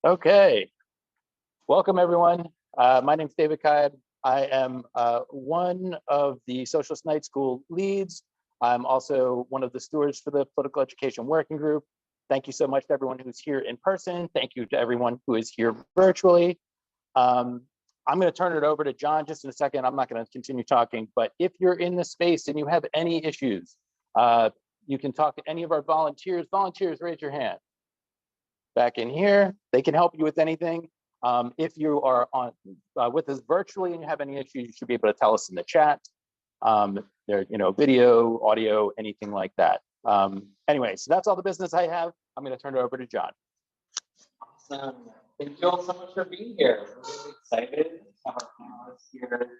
Okay, welcome everyone. My name is David Kaid. I am one of the Socialist Night School leads. I'm also one of the stewards for the Political Education Working Group. Thank you so much to everyone who's here in person. Thank you to everyone who is here virtually. I'm going to turn it over to John just in a second. I'm not going to continue talking, but if you're in the space and you have any issues, you can talk to any of our volunteers. Volunteers, raise your hand. Back in here, they can help you with anything. If you are on with us virtually and you have any issues, you should be able to tell us in the chat. There, video, audio, anything like that. Anyway, so that's all the business I have. I'm going to turn it over to John. Awesome. Thank you all so much for being here. We're really excited to have our panelists here.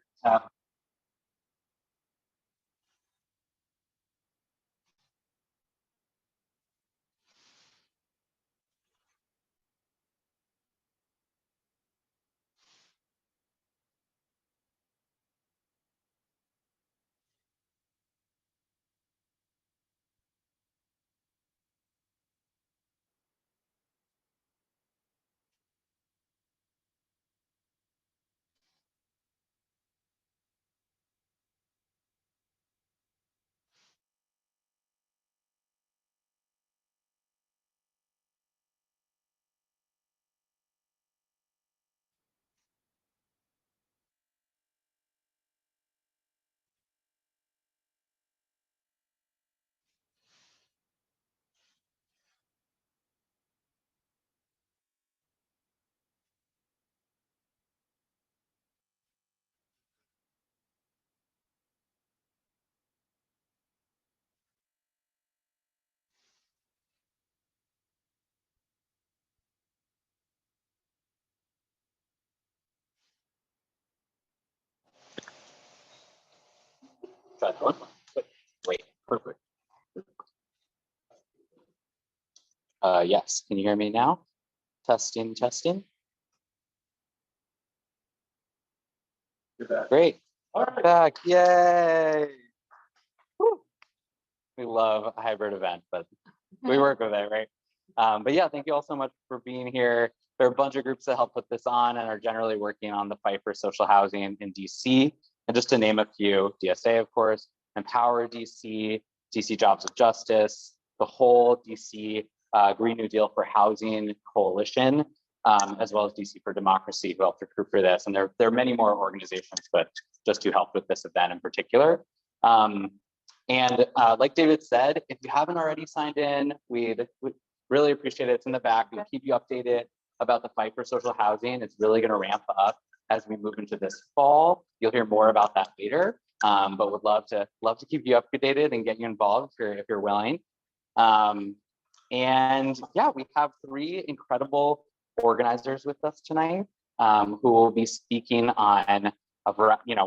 Wait, perfect. Yes, can you hear me now? Testing, testing. You're back. Great. All right. Back, yay. Woo. We love a hybrid event, but we work with it, right? But yeah, thank you all so much for being here. There are a bunch of groups that help put this on and are generally working on the fight for social housing in DC. And just to name a few, DSA, of course, Empower DC, DC Jobs of Justice, the whole DC Green New Deal for Housing Coalition, as well as DC for Democracy, who helped recruit for this. And there are many more organizations, but just to help with this event in particular. And like David said, if you haven't already signed in, we'd really appreciate it. It's in the back. We'll keep you updated about the fight for social housing. It's really going to ramp up as we move into this fall. You'll hear more about that later, but would love to keep you updated and get you involved if you're willing. And yeah, we have three incredible organizers with us tonight who will be speaking on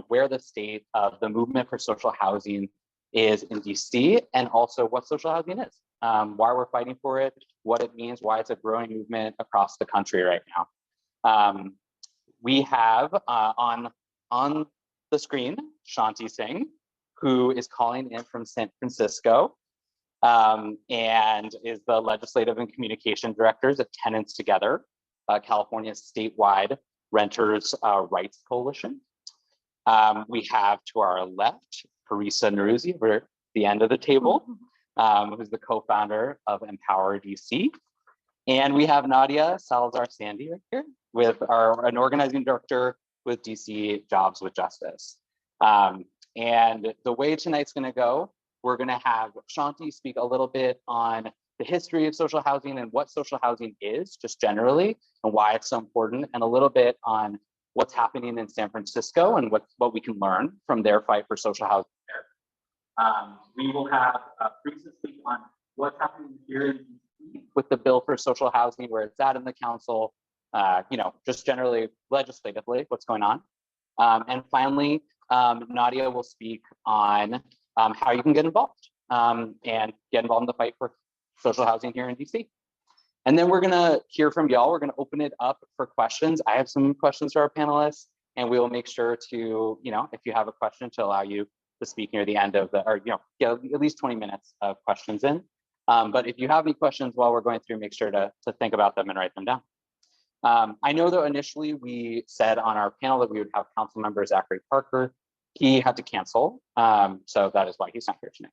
where the state of the movement for social housing is in DC, and also what social housing is, why we're fighting for it, what it means, why it's a growing movement across the country right now. We have on the screen Shanti Singh, who is calling in from San Francisco and is the Legislative and Communication Directors of Tenants Together, California's statewide renters' rights coalition. We have to our left, Parisa Naruzi, over the end of the table, who's the co-founder of Empower DC. And we have Nadia Salazar-Sandy right here, with an organizing director with DC Jobs with Justice. And the way tonight's gonna go, we're gonna have Shanti speak a little bit on the history of social housing and what social housing is, just generally, and why it's so important, and a little bit on what's happening in San Francisco and what we can learn from their fight for social housing there. We will have Parisa speak on what's happening here in DC with the bill for social housing, where it's at in the council, just generally legislatively, what's going on. And finally, Nadia will speak on how you can get involved and get involved in the fight for social housing here in DC. And then we're gonna hear from y'all. We're gonna open it up for questions. I have some questions for our panelists, and we will make sure to, if you have a question, to allow you to speak near the end of get at least 20 minutes of questions in. But if you have any questions while we're going through, make sure to think about them and write them down. I know that initially we said on our panel that we would have council member Zachary Parker. He had to cancel, so that is why he's not here tonight.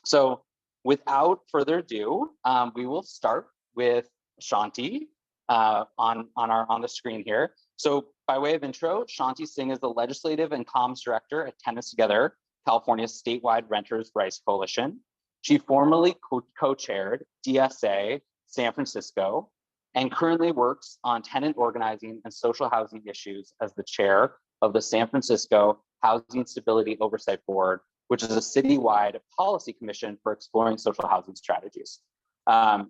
So without further ado, we will start with Shanti on the screen here. So by way of intro, Shanti Singh is the Legislative and Comms Director at Tenants Together, California's statewide renters' rights coalition. She formerly co-chaired DSA San Francisco and currently works on tenant organizing and social housing issues as the chair of the San Francisco Housing Stability Oversight Board, which is a citywide policy commission for exploring social housing strategies.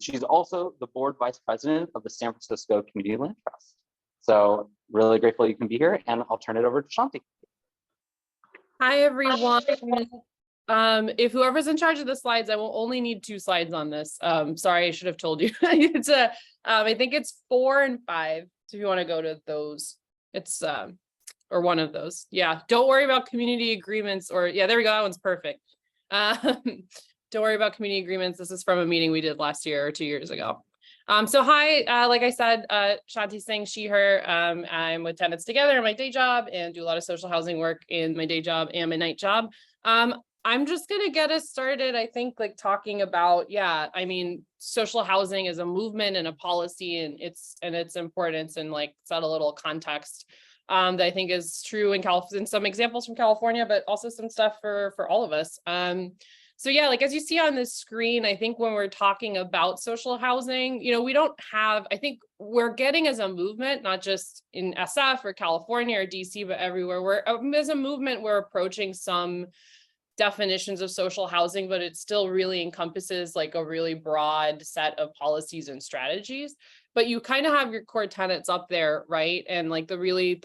She's also the board vice president of the San Francisco Community Land Trust. So really grateful you can be here, and I'll turn it over to Shanti. Hi, everyone. If whoever's in charge of the slides, I will only need 2 slides on this. Sorry, I should have told you. It's I think it's 4 and 5. So if you want to go to those, it's or one of those. Yeah, don't worry about community agreements, or yeah, there we go. That one's perfect. Don't worry about community agreements. This is from a meeting we did last year or 2 years ago. So hi, like I said, Shanti Singh, she, her. I'm with Tenants Together in my day job and do a lot of social housing work in my day job and my night job. I'm just going to get us started, I think, like talking about, yeah, I mean, social housing is a movement and a policy and its importance, and like set a little context that I think is true in California, and some examples from California, but also some stuff for all of us. So yeah, like as you see on this screen, I think when we're talking about social housing, you know, we don't have, I think we're getting as a movement, not just in SF or California or DC, but everywhere, as a movement, we're approaching some definitions of social housing, but it still really encompasses like a really broad set of policies and strategies. But you kind of have your core tenets up there, right? And like the really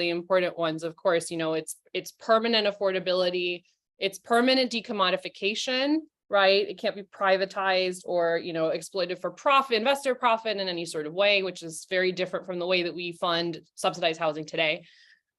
important ones, of course, you know, it's permanent affordability, it's permanent decommodification, right? It can't be privatized or, you know, exploited for profit, investor profit in any sort of way, which is very different from the way that we fund subsidized housing today.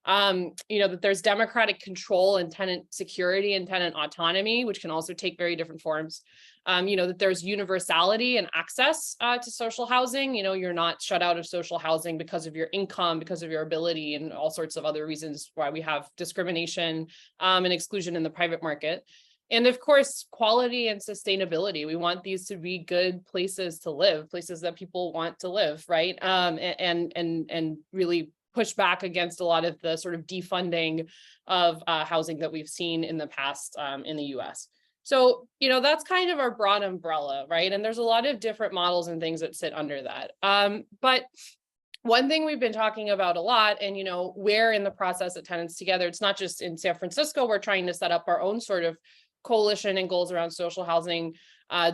You know, that there's democratic control and tenant security and tenant autonomy, which can also take very different forms. You know, that there's universality and access to social housing. You know, you're not shut out of social housing because of your income, because of your ability, and all sorts of other reasons why we have discrimination and exclusion in the private market. And of course, quality and sustainability. We want these to be good places to live, places that people want to live, right? And really push back against a lot of the sort of defunding of housing that we've seen in the past in the US. So, you know, that's kind of our broad umbrella, right? And there's a lot of different models and things that sit under that. But one thing we've been talking about a lot, and, you know, we're in the process at Tenants Together, it's not just in San Francisco, we're trying to set up our own sort of coalition and goals around social housing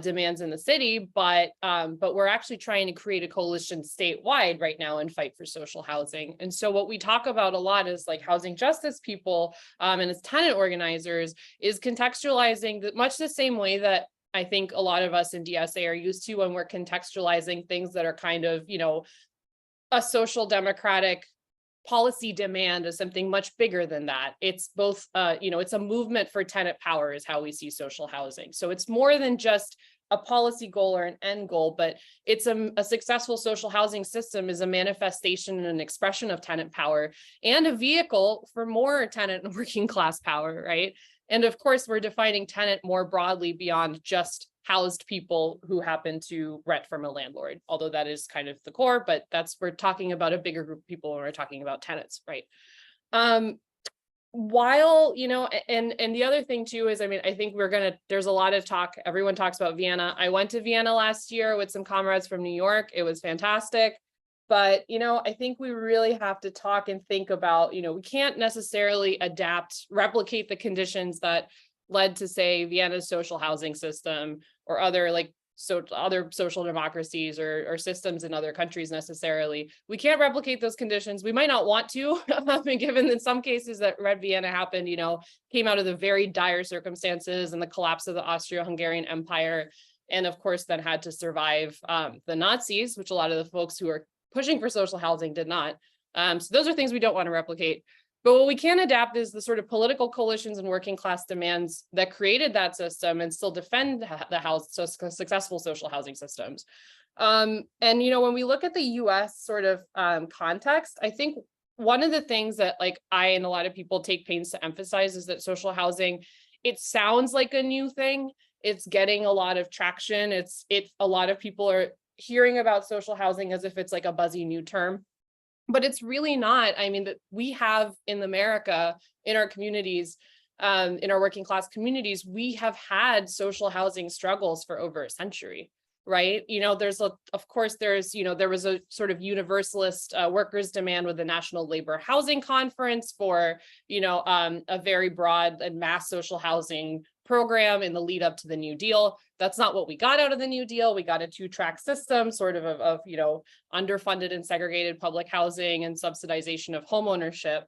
demands in the city, but we're actually trying to create a coalition statewide right now and fight for social housing. And so what we talk about a lot is like housing justice people and as tenant organizers is contextualizing much the same way that I think a lot of us in DSA are used to when we're contextualizing things that are kind of, you know, a social democratic policy demand is something much bigger than that. It's both, you know, it's a movement for tenant power is how we see social housing. So it's more than just a policy goal or an end goal, but it's a successful social housing system is a manifestation and an expression of tenant power and a vehicle for more tenant and working class power, right? And of course, we're defining tenant more broadly beyond just housed people who happen to rent from a landlord, although that is kind of the core, but we're talking about a bigger group of people when we're talking about tenants, right? While, you know, and the other thing too is, I mean, I think there's a lot of talk, everyone talks about Vienna. I went to Vienna last year with some comrades from New York. It was fantastic. But, you know, I think we really have to talk and think about, you know, we can't necessarily replicate the conditions that led to, say, Vienna's social housing system or other other social democracies or systems in other countries necessarily. We can't replicate those conditions. We might not want to, given in some cases that Red Vienna happened, you know, came out of the very dire circumstances and the collapse of the Austro-Hungarian Empire. And of course, then had to survive the Nazis, which a lot of the folks who are pushing for social housing did not. So those are things we don't want to replicate. But what we can adapt is the sort of political coalitions and working class demands that created that system and still defend the successful social housing systems. And, you know, when we look at the US sort of context, I think one of the things that like I and a lot of people take pains to emphasize is that social housing, it sounds like a new thing. It's getting a lot of traction. A lot of people are hearing about social housing as if it's like a buzzy new term, but it's really not. I mean, that we have in America, in our communities, in our working class communities, we have had social housing struggles for over a century. Right. You know, of course, you know, there was a sort of universalist workers' demand with the National Labor Housing Conference for, you know, a very broad and mass social housing program in the lead up to the New Deal. That's not what we got out of the New Deal. We got a two-track system sort of, you know, underfunded and segregated public housing and subsidization of homeownership.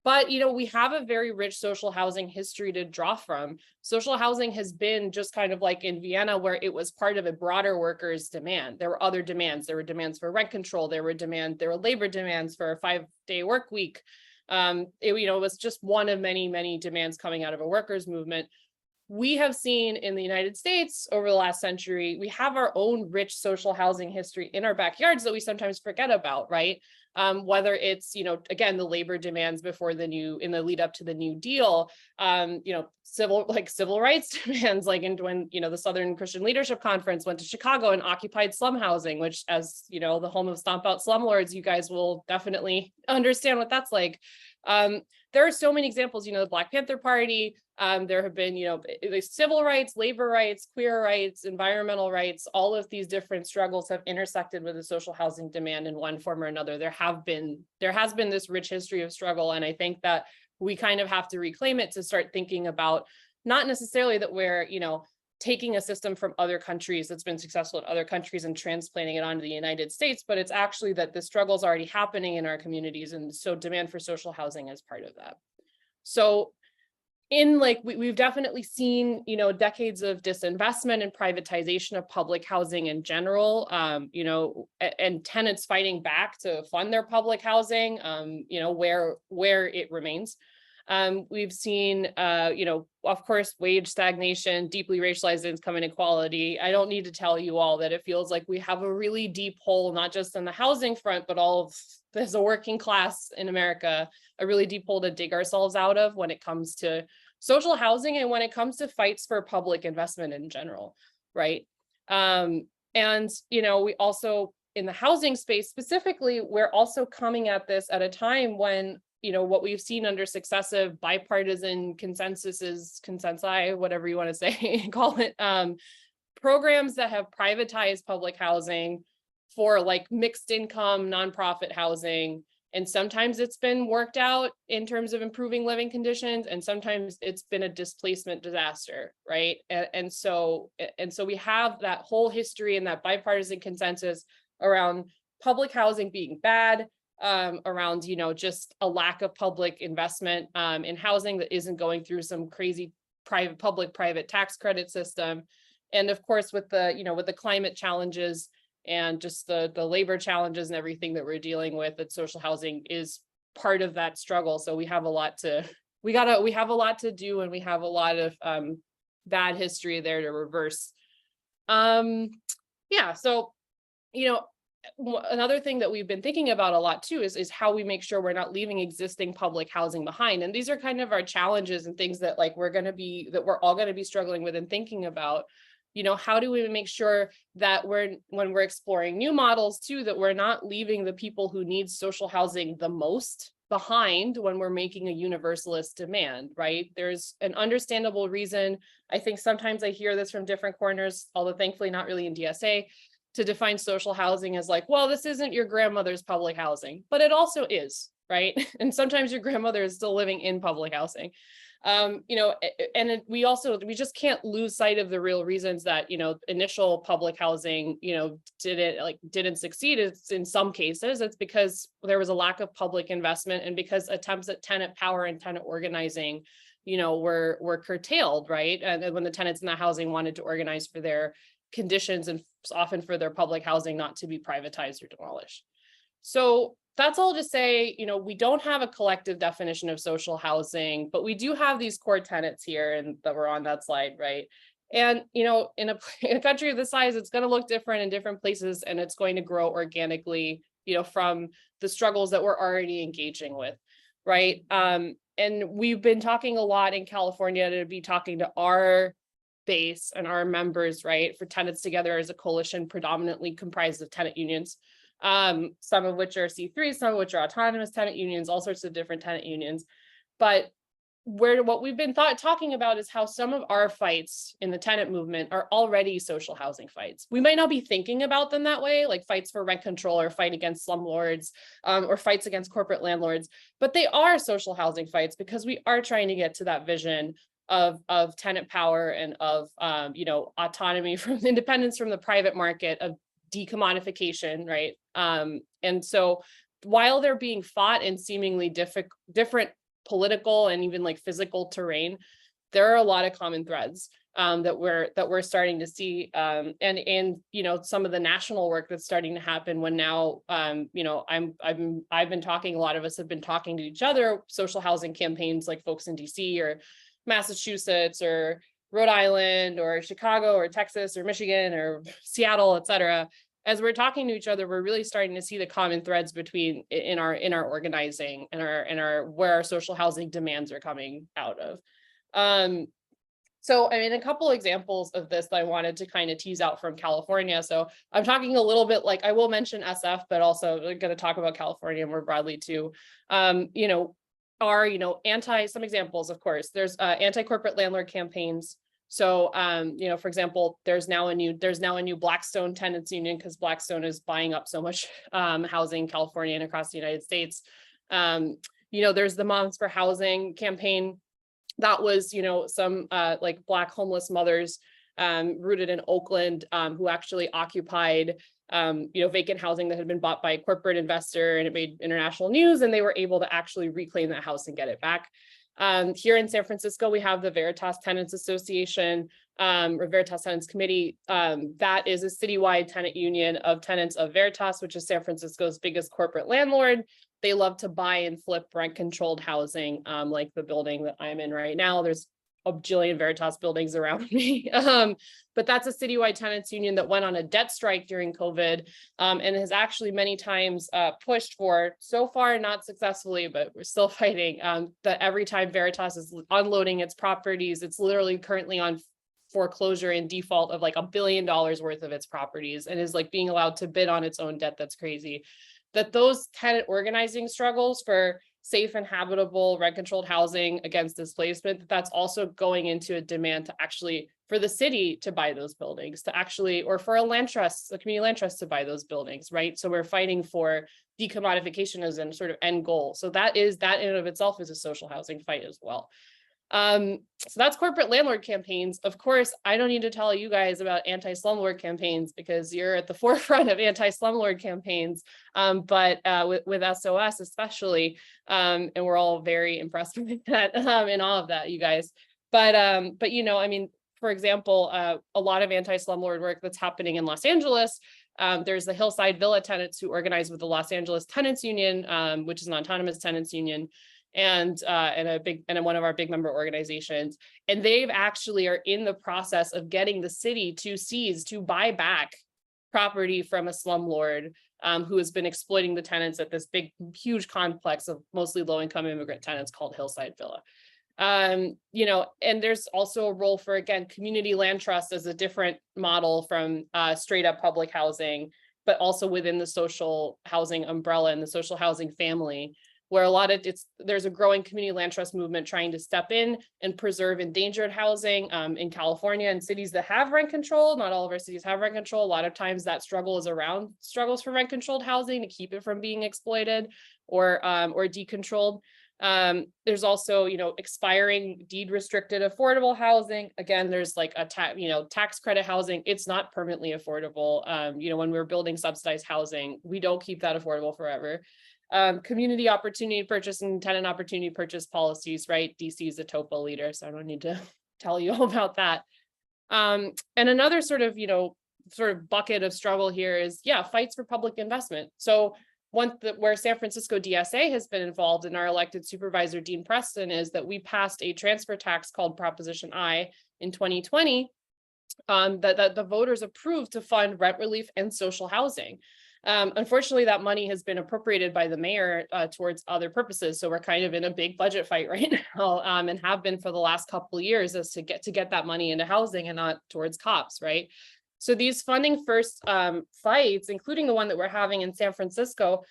But, you know, we have a very rich social housing history to draw from. Social housing has been just kind of like in Vienna, where it was part of a broader workers' demand. There were other demands. There were demands for rent control. There were labor demands for a 5-day work week. You know, it was just one of many, many demands coming out of a workers' movement. We have seen in the United States over the last century, we have our own rich social housing history in our backyards that we sometimes forget about, right? Whether it's, you know, again, the labor demands in the lead up to the New Deal, you know, civil rights demands, like when, you know, the Southern Christian Leadership Conference went to Chicago and occupied slum housing, which, as you know, the home of Stomp Out Slumlords, you guys will definitely understand what that's like. There are so many examples, you know, the Black Panther Party, there have been, you know, civil rights, labor rights, queer rights, environmental rights, all of these different struggles have intersected with the social housing demand in one form or another. There has been this rich history of struggle. And I think that we kind of have to reclaim it to start thinking about not necessarily that we're, you know, taking a system from other countries that's been successful in other countries and transplanting it onto the United States, but it's actually that the struggle is already happening in our communities. And so demand for social housing is part of that. So we've definitely seen, you know, decades of disinvestment and privatization of public housing in general, you know, and tenants fighting back to fund their public housing, you know, where it remains. We've seen, you know, of course, wage stagnation, deeply racialized income inequality. I don't need to tell you all that it feels like we have a really deep hole, not just on the housing front, but all of as a working class in America, a really deep hole to dig ourselves out of when it comes to social housing and when it comes to fights for public investment in general, right? And, you know, we also, in the housing space specifically, we're also coming at this at a time when, you know, what we've seen under successive bipartisan consensi, whatever you want to say, call it, programs that have privatized public housing for like mixed income, nonprofit housing. And sometimes it's been worked out in terms of improving living conditions, and sometimes it's been a displacement disaster, right? And so we have that whole history and that bipartisan consensus around public housing being bad, around, you know, just a lack of public investment in housing that isn't going through some crazy public-private tax credit system. And of course, with the, you know, with the climate challenges and just the labor challenges and everything that we're dealing with, that social housing is part of that struggle. So we have a lot to do, and we have a lot of bad history there to reverse. Yeah, so, you know, another thing that we've been thinking about a lot too is how we make sure we're not leaving existing public housing behind. And these are kind of our challenges and things that like we're all going to be struggling with and thinking about. You know, how do we make sure that when we're exploring new models too, that we're not leaving the people who need social housing the most behind when we're making a universalist demand, right? There's an understandable reason. I think sometimes I hear this from different corners, although thankfully not really in DSA, to define social housing as like, well, this isn't your grandmother's public housing, but it also is, right? And sometimes your grandmother is still living in public housing. You know, and we just can't lose sight of the real reasons that, you know, initial public housing, you know, didn't succeed. It's in some cases, it's because there was a lack of public investment and because attempts at tenant power and tenant organizing, you know, were curtailed, right? And when the tenants in that housing wanted to organize for their conditions and often for their public housing not to be privatized or demolished. So that's all to say, you know, we don't have a collective definition of social housing, but we do have these core tenets here and that were on that slide, right? And, in a country of this size, it's going to look different in different places, and it's going to grow organically, from the struggles that we're already engaging with, right? And we've been talking a lot in California to be talking to our base and our members, right? For Tenants Together as a coalition predominantly comprised of tenant unions, some of which are C3, some of which are autonomous tenant unions, all sorts of different tenant unions. But what we've been talking about is how some of our fights in the tenant movement are already social housing fights. We might not be thinking about them that way, like fights for rent control or fight against slumlords, or fights against corporate landlords, but they are social housing fights because we are trying to get to that vision of tenant power and of autonomy from independence from the private market, of decommodification, right? And so while they're being fought in seemingly different political and even like physical terrain, there are a lot of common threads that we're starting to see, and some of the national work that's starting to happen when now I've been talking, a lot of us have been talking to each other, social housing campaigns like folks in DC or Massachusetts or Rhode Island or Chicago or Texas or Michigan or Seattle, et cetera. As we're talking to each other, we're really starting to see the common threads between in our organizing and our where our social housing demands are coming out of. So, a couple examples of this that I wanted to kind of tease out from California. So I'm talking a little bit, like I will mention SF, but also I'm going to talk about California more broadly too. Some examples, of course, there's anti-corporate landlord campaigns. So, for example, there's now a new Blackstone tenants union because Blackstone is buying up so much housing in California and across the United States. There's the Moms for Housing campaign. That was, some like Black homeless mothers rooted in Oakland who actually occupied vacant housing that had been bought by a corporate investor, and it made international news, and they were able to actually reclaim that house and get it back. Here in San Francisco, we have the Veritas Tenants Association, or Veritas Tenants Committee. That is a citywide tenant union of tenants of Veritas, which is San Francisco's biggest corporate landlord. They love to buy and flip rent-controlled housing, like the building that I'm in right now. There's a bajillion Veritas buildings around me. But that's a citywide tenants union that went on a debt strike during COVID, and has actually many times pushed for, so far not successfully, but we're still fighting, that every time Veritas is unloading its properties, it's literally currently on foreclosure and default of like $1 billion worth of its properties, and is like being allowed to bid on its own debt. That's crazy. That those tenant organizing struggles for safe and habitable rent-controlled housing against displacement, that's also going into a demand to actually, for the city to buy those buildings, to actually, or for a community land trust to buy those buildings, right? So we're fighting for decommodification as a sort of end goal. So that in and of itself is a social housing fight as well. So that's corporate landlord campaigns. Of course, I don't need to tell you guys about anti-slumlord campaigns because you're at the forefront of anti-slumlord campaigns, but with SOS especially, and we're all very impressed with that, and all of that, you guys. But for example, a lot of anti-slumlord work that's happening in Los Angeles. There's the Hillside Villa tenants who organize with the Los Angeles Tenants Union, which is an autonomous tenants union, and one of our big member organizations. And they've actually are in the process of getting the city to buy back property from a slumlord who has been exploiting the tenants at this huge complex of mostly low-income immigrant tenants called Hillside Villa. And there's also a role for, again, community land trust as a different model from straight up public housing, but also within the social housing umbrella and the social housing family, where there's a growing community land trust movement trying to step in and preserve endangered housing in California and cities that have rent control. Not all of our cities have rent control. A lot of times that struggle is around struggles for rent controlled housing to keep it from being exploited or decontrolled. There's also, expiring deed restricted affordable housing. Again, there's like a tax credit housing. It's not permanently affordable. When we're building subsidized housing, we don't keep that affordable forever. Community opportunity purchase and tenant opportunity purchase policies, right? DC is a TOPO leader, so I don't need to tell you all about that. And another sort of bucket of struggle here is, fights for public investment. So where San Francisco DSA has been involved, and our elected supervisor, Dean Preston, is that we passed a transfer tax called Proposition I in 2020 that the voters approved to fund rent relief and social housing. Unfortunately, that money has been appropriated by the mayor towards other purposes. So we're kind of in a big budget fight right now, and have been for the last couple of years, as to get that money into housing and not towards cops, right? So these funding first fights, including the one that we're having in San Francisco,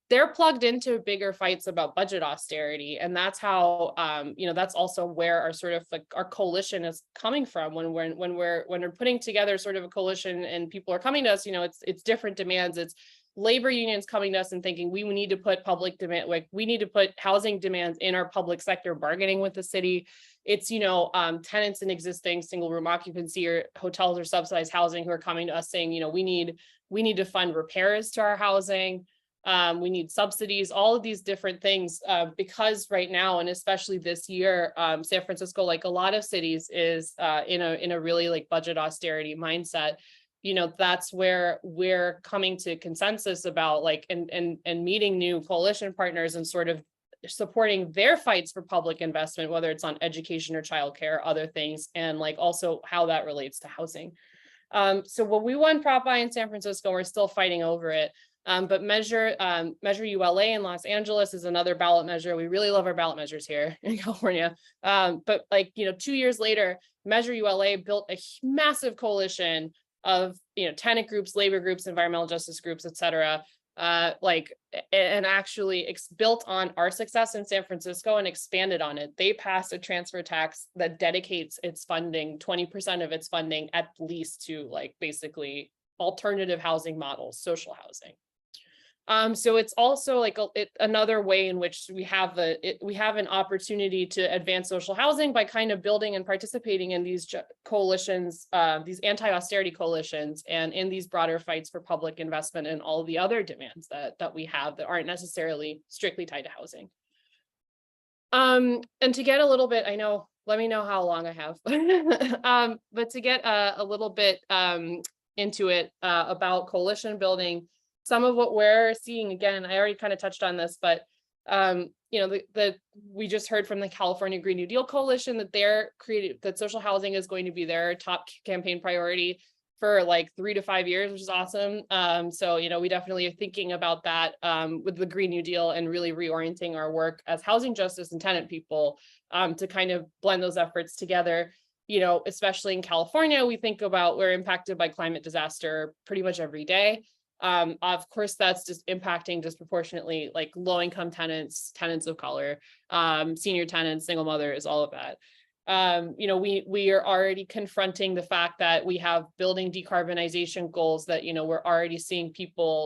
they're plugged into bigger fights about budget austerity. And that's how, that's also where our sort of like our coalition is coming from when we're putting together sort of a coalition and people are coming to us, it's different demands. It's labor unions coming to us and thinking we need to put public demand, like we need to put housing demands in our public sector bargaining with the city. It's, tenants in existing single room occupancy or hotels or subsidized housing who are coming to us saying, we need to fund repairs to our housing. We need subsidies, all of these different things, because right now, and especially this year, San Francisco, like a lot of cities, is in a really like budget austerity mindset. That's where we're coming to consensus about like and meeting new coalition partners and sort of supporting their fights for public investment, whether it's on education or childcare, other things, and like also how that relates to housing. So when we won Prop I in San Francisco, we're still fighting over it. But Measure ULA in Los Angeles is another ballot measure. We really love our ballot measures here in California. But 2 years later, Measure ULA built a massive coalition of, tenant groups, labor groups, environmental justice groups, et cetera, and actually built on our success in San Francisco and expanded on it. They passed a transfer tax that dedicates its funding, 20% of its funding at least, to like basically alternative housing models, social housing. So it's also like another way in which we have an opportunity to advance social housing by kind of building and participating in these coalitions, these anti-austerity coalitions, and in these broader fights for public investment and all the other demands that we have that aren't necessarily strictly tied to housing. And to get a little bit, let me know how long I have, but to get a little bit into it about coalition building. Some of what we're seeing, again, I already kind of touched on this, but we just heard from the California Green New Deal Coalition that that social housing is going to be their top campaign priority for like 3 to 5 years, which is awesome. So we definitely are thinking about that with the Green New Deal and really reorienting our work as housing justice and tenant people to kind of blend those efforts together. Especially in California, we think about we're impacted by climate disaster pretty much every day. Of course, that's just impacting disproportionately like low-income tenants, tenants of color, senior tenants, single mothers, all of that. We are already confronting the fact that we have building decarbonization goals that, we're already seeing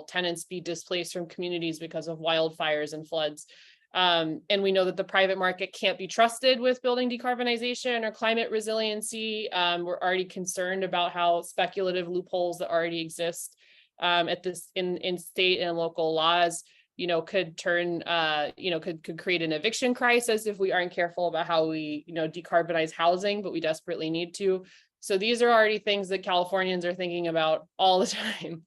tenants be displaced from communities because of wildfires and floods. And we know that the private market can't be trusted with building decarbonization or climate resiliency. We're already concerned about how speculative loopholes that already exist in state and local laws, could turn, could create an eviction crisis if we aren't careful about how we, decarbonize housing, but we desperately need to. So these are already things that Californians are thinking about all the time.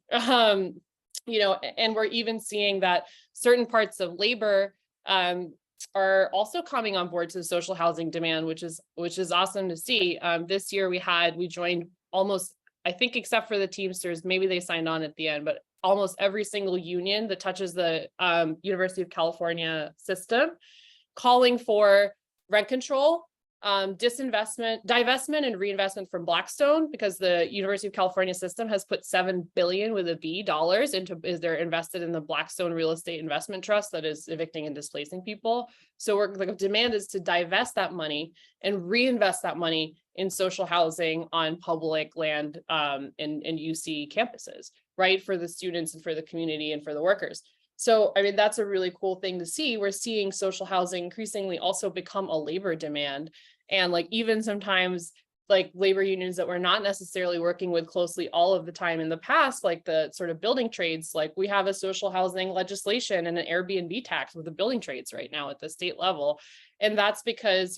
And we're even seeing that certain parts of labor are also coming on board to the social housing demand, which is awesome to see. This year we joined almost, I think, except for the Teamsters, maybe they signed on at the end, but almost every single union that touches the University of California system, calling for rent control, divestment and reinvestment from Blackstone, because the University of California system has put $7 billion with a B dollars they're invested in the Blackstone Real Estate Investment Trust that is evicting and displacing people. So the demand is to divest that money and reinvest that money in social housing on public land in UC campuses, right, for the students and for the community and for the workers. So, that's a really cool thing to see. We're seeing social housing increasingly also become a labor demand. And like even sometimes like labor unions that we're not necessarily working with closely all of the time in the past, like the sort of building trades, like we have a social housing legislation and an Airbnb tax with the building trades right now at the state level. And that's because,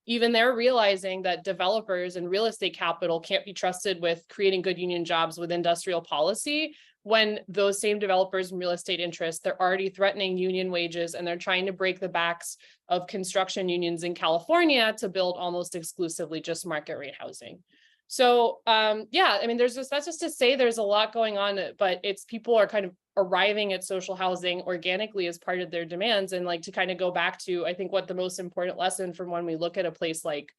even they're realizing that developers and real estate capital can't be trusted with creating good union jobs with industrial policy, when those same developers and real estate interests, they're already threatening union wages and they're trying to break the backs of construction unions in California to build almost exclusively just market rate housing. So yeah, I mean, that's just to say there's a lot going on, but it's people are kind of arriving at social housing organically as part of their demands. And like to kind of go back to, I think what the most important lesson from when we look at a place like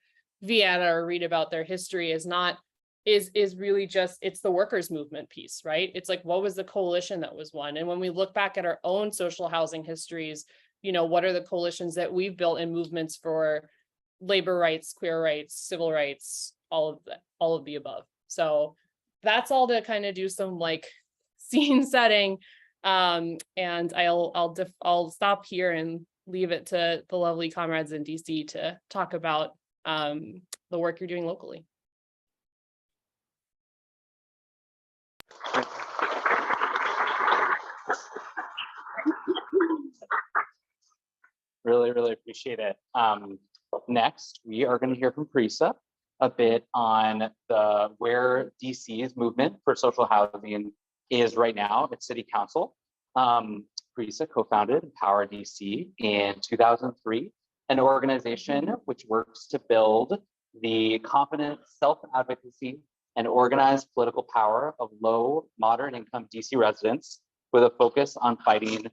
Vienna or read about their history is really just, it's the workers' movement piece, right? It's like, what was the coalition that was won? And when we look back at our own social housing histories, you know, what are the coalitions that we've built in movements for labor rights, queer rights, civil rights, all of the above. So that's all to kind of do some like scene setting. And I'll stop here and leave it to the lovely comrades in DC to talk about the work you're doing locally. Really appreciate it. Next, we are going to hear from Parisa a bit on where DC's movement for social housing is right now at City Council. Parisa co-founded Empower DC in 2003, an organization which works to build the confident self-advocacy and organized political power of low, moderate income DC residents with a focus on fighting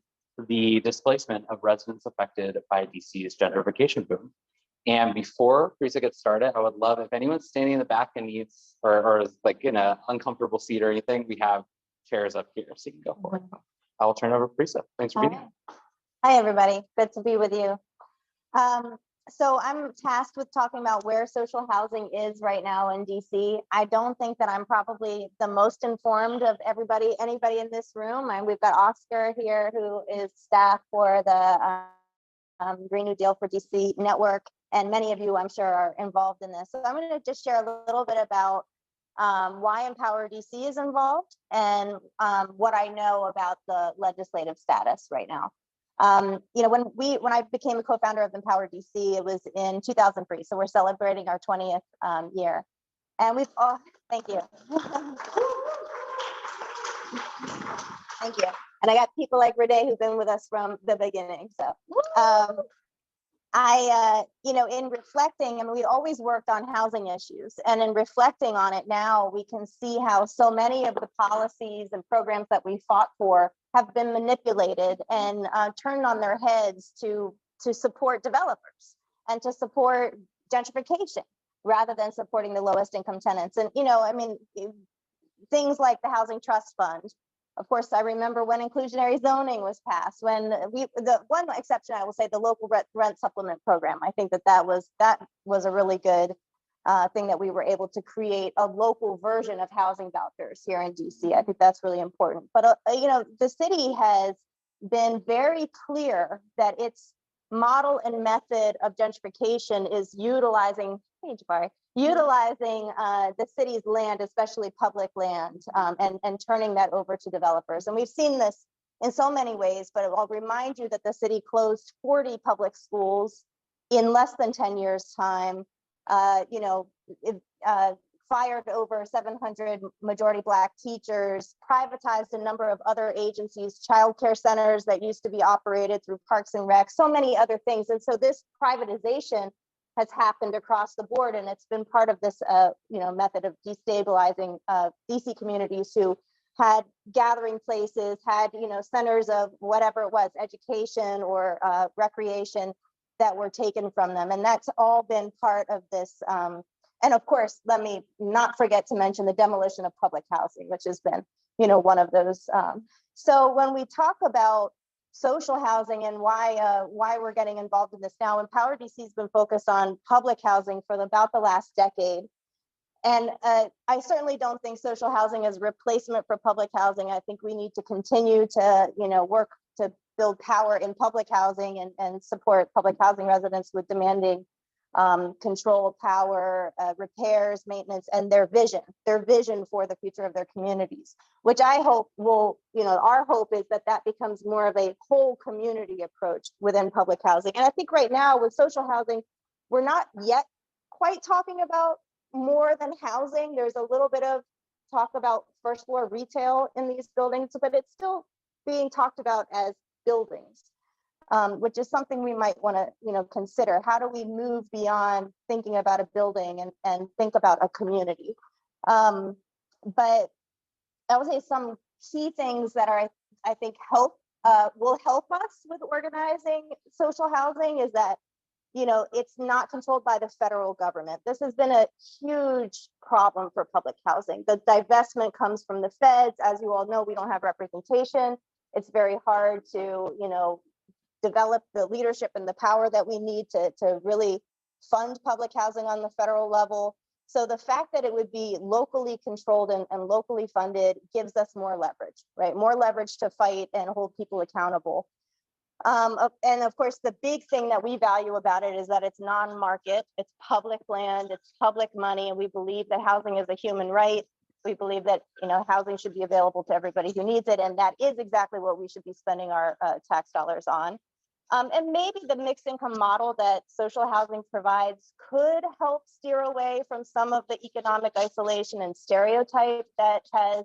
the displacement of residents affected by DC's gentrification boom. And before Parisa gets started, I would love if anyone's standing in the back and needs or is like in an uncomfortable seat or anything, we have chairs up here so you can go for it. I will turn it over to Parisa. Thanks for being here. Hi, everybody. Good to be with you. So I'm tasked with talking about where social housing is right now in DC. I don't think that I'm probably the most informed of anybody in this room. And we've got Oscar here, who is staff for the Green New Deal for DC network. And many of you, I'm sure, are involved in this. So I'm going to just share a little bit about why Empower DC is involved and what I know about the legislative status right now. You know, when I became a co-founder of Empower DC, it was in 2003. So we're celebrating our 20th year. And we've all, thank you. Thank you. And I got people like Renee who've been with us from the beginning. So you know, in reflecting, I mean, we always worked on housing issues, and in reflecting on it now, we can see how so many of the policies and programs that we fought for have been manipulated and turned on their heads to support developers and to support gentrification rather than supporting the lowest income tenants. And, you know, I mean, things like the Housing Trust Fund. Of course, I remember when inclusionary zoning was passed, when the one exception, I will say, the local rent supplement program. I think that was a really good thing that we were able to create a local version of housing vouchers here in DC. I think that's really important. But, you know, the city has been very clear that its model and method of gentrification is utilizing the city's land, especially public land, and turning that over to developers. And we've seen this in so many ways, but I'll remind you that the city closed 40 public schools in less than 10 years' time. You know, fired over 700 majority Black teachers, privatized a number of other agencies, childcare centers that used to be operated through Parks and Rec, so many other things. And so this privatization has happened across the board, and it's been part of this, you know, method of destabilizing DC communities who had gathering places, had, you know, centers of whatever it was, education or recreation, that were taken from them. And that's all been part of this. And of course, let me not forget to mention the demolition of public housing, which has been, you know, one of those. So when we talk about social housing and why we're getting involved in this now, Empower DC has been focused on public housing for about the last decade. And I certainly don't think social housing is a replacement for public housing. I think we need to continue to, you know, work to build power in public housing and support public housing residents with demanding control, power, repairs, maintenance, and their vision for the future of their communities, which I hope will, you know, our hope is that that becomes more of a whole community approach within public housing. And I think right now with social housing, we're not yet quite talking about more than housing. There's a little bit of talk about first floor retail in these buildings, but it's still being talked about as buildings. which is something we might want to, consider. How do we move beyond thinking about a building and think about a community? But I would say some key things that are, I think, will help us with organizing social housing is that, it's not controlled by the federal government. This has been a huge problem for public housing. The divestment comes from the feds. As you all know, we don't have representation. It's very hard to, develop the leadership and the power that we need to really fund public housing on the federal level. So the fact that it would be locally controlled and locally funded gives us more leverage, right? More leverage to fight and hold people accountable. And of course, the big thing that we value about it is that it's non-market, it's public land, it's public money, and we believe that housing is a human right. We believe that housing should be available to everybody who needs it, and that is exactly what we should be spending our tax dollars on. And maybe the mixed income model that social housing provides could help steer away from some of the economic isolation and stereotype that has,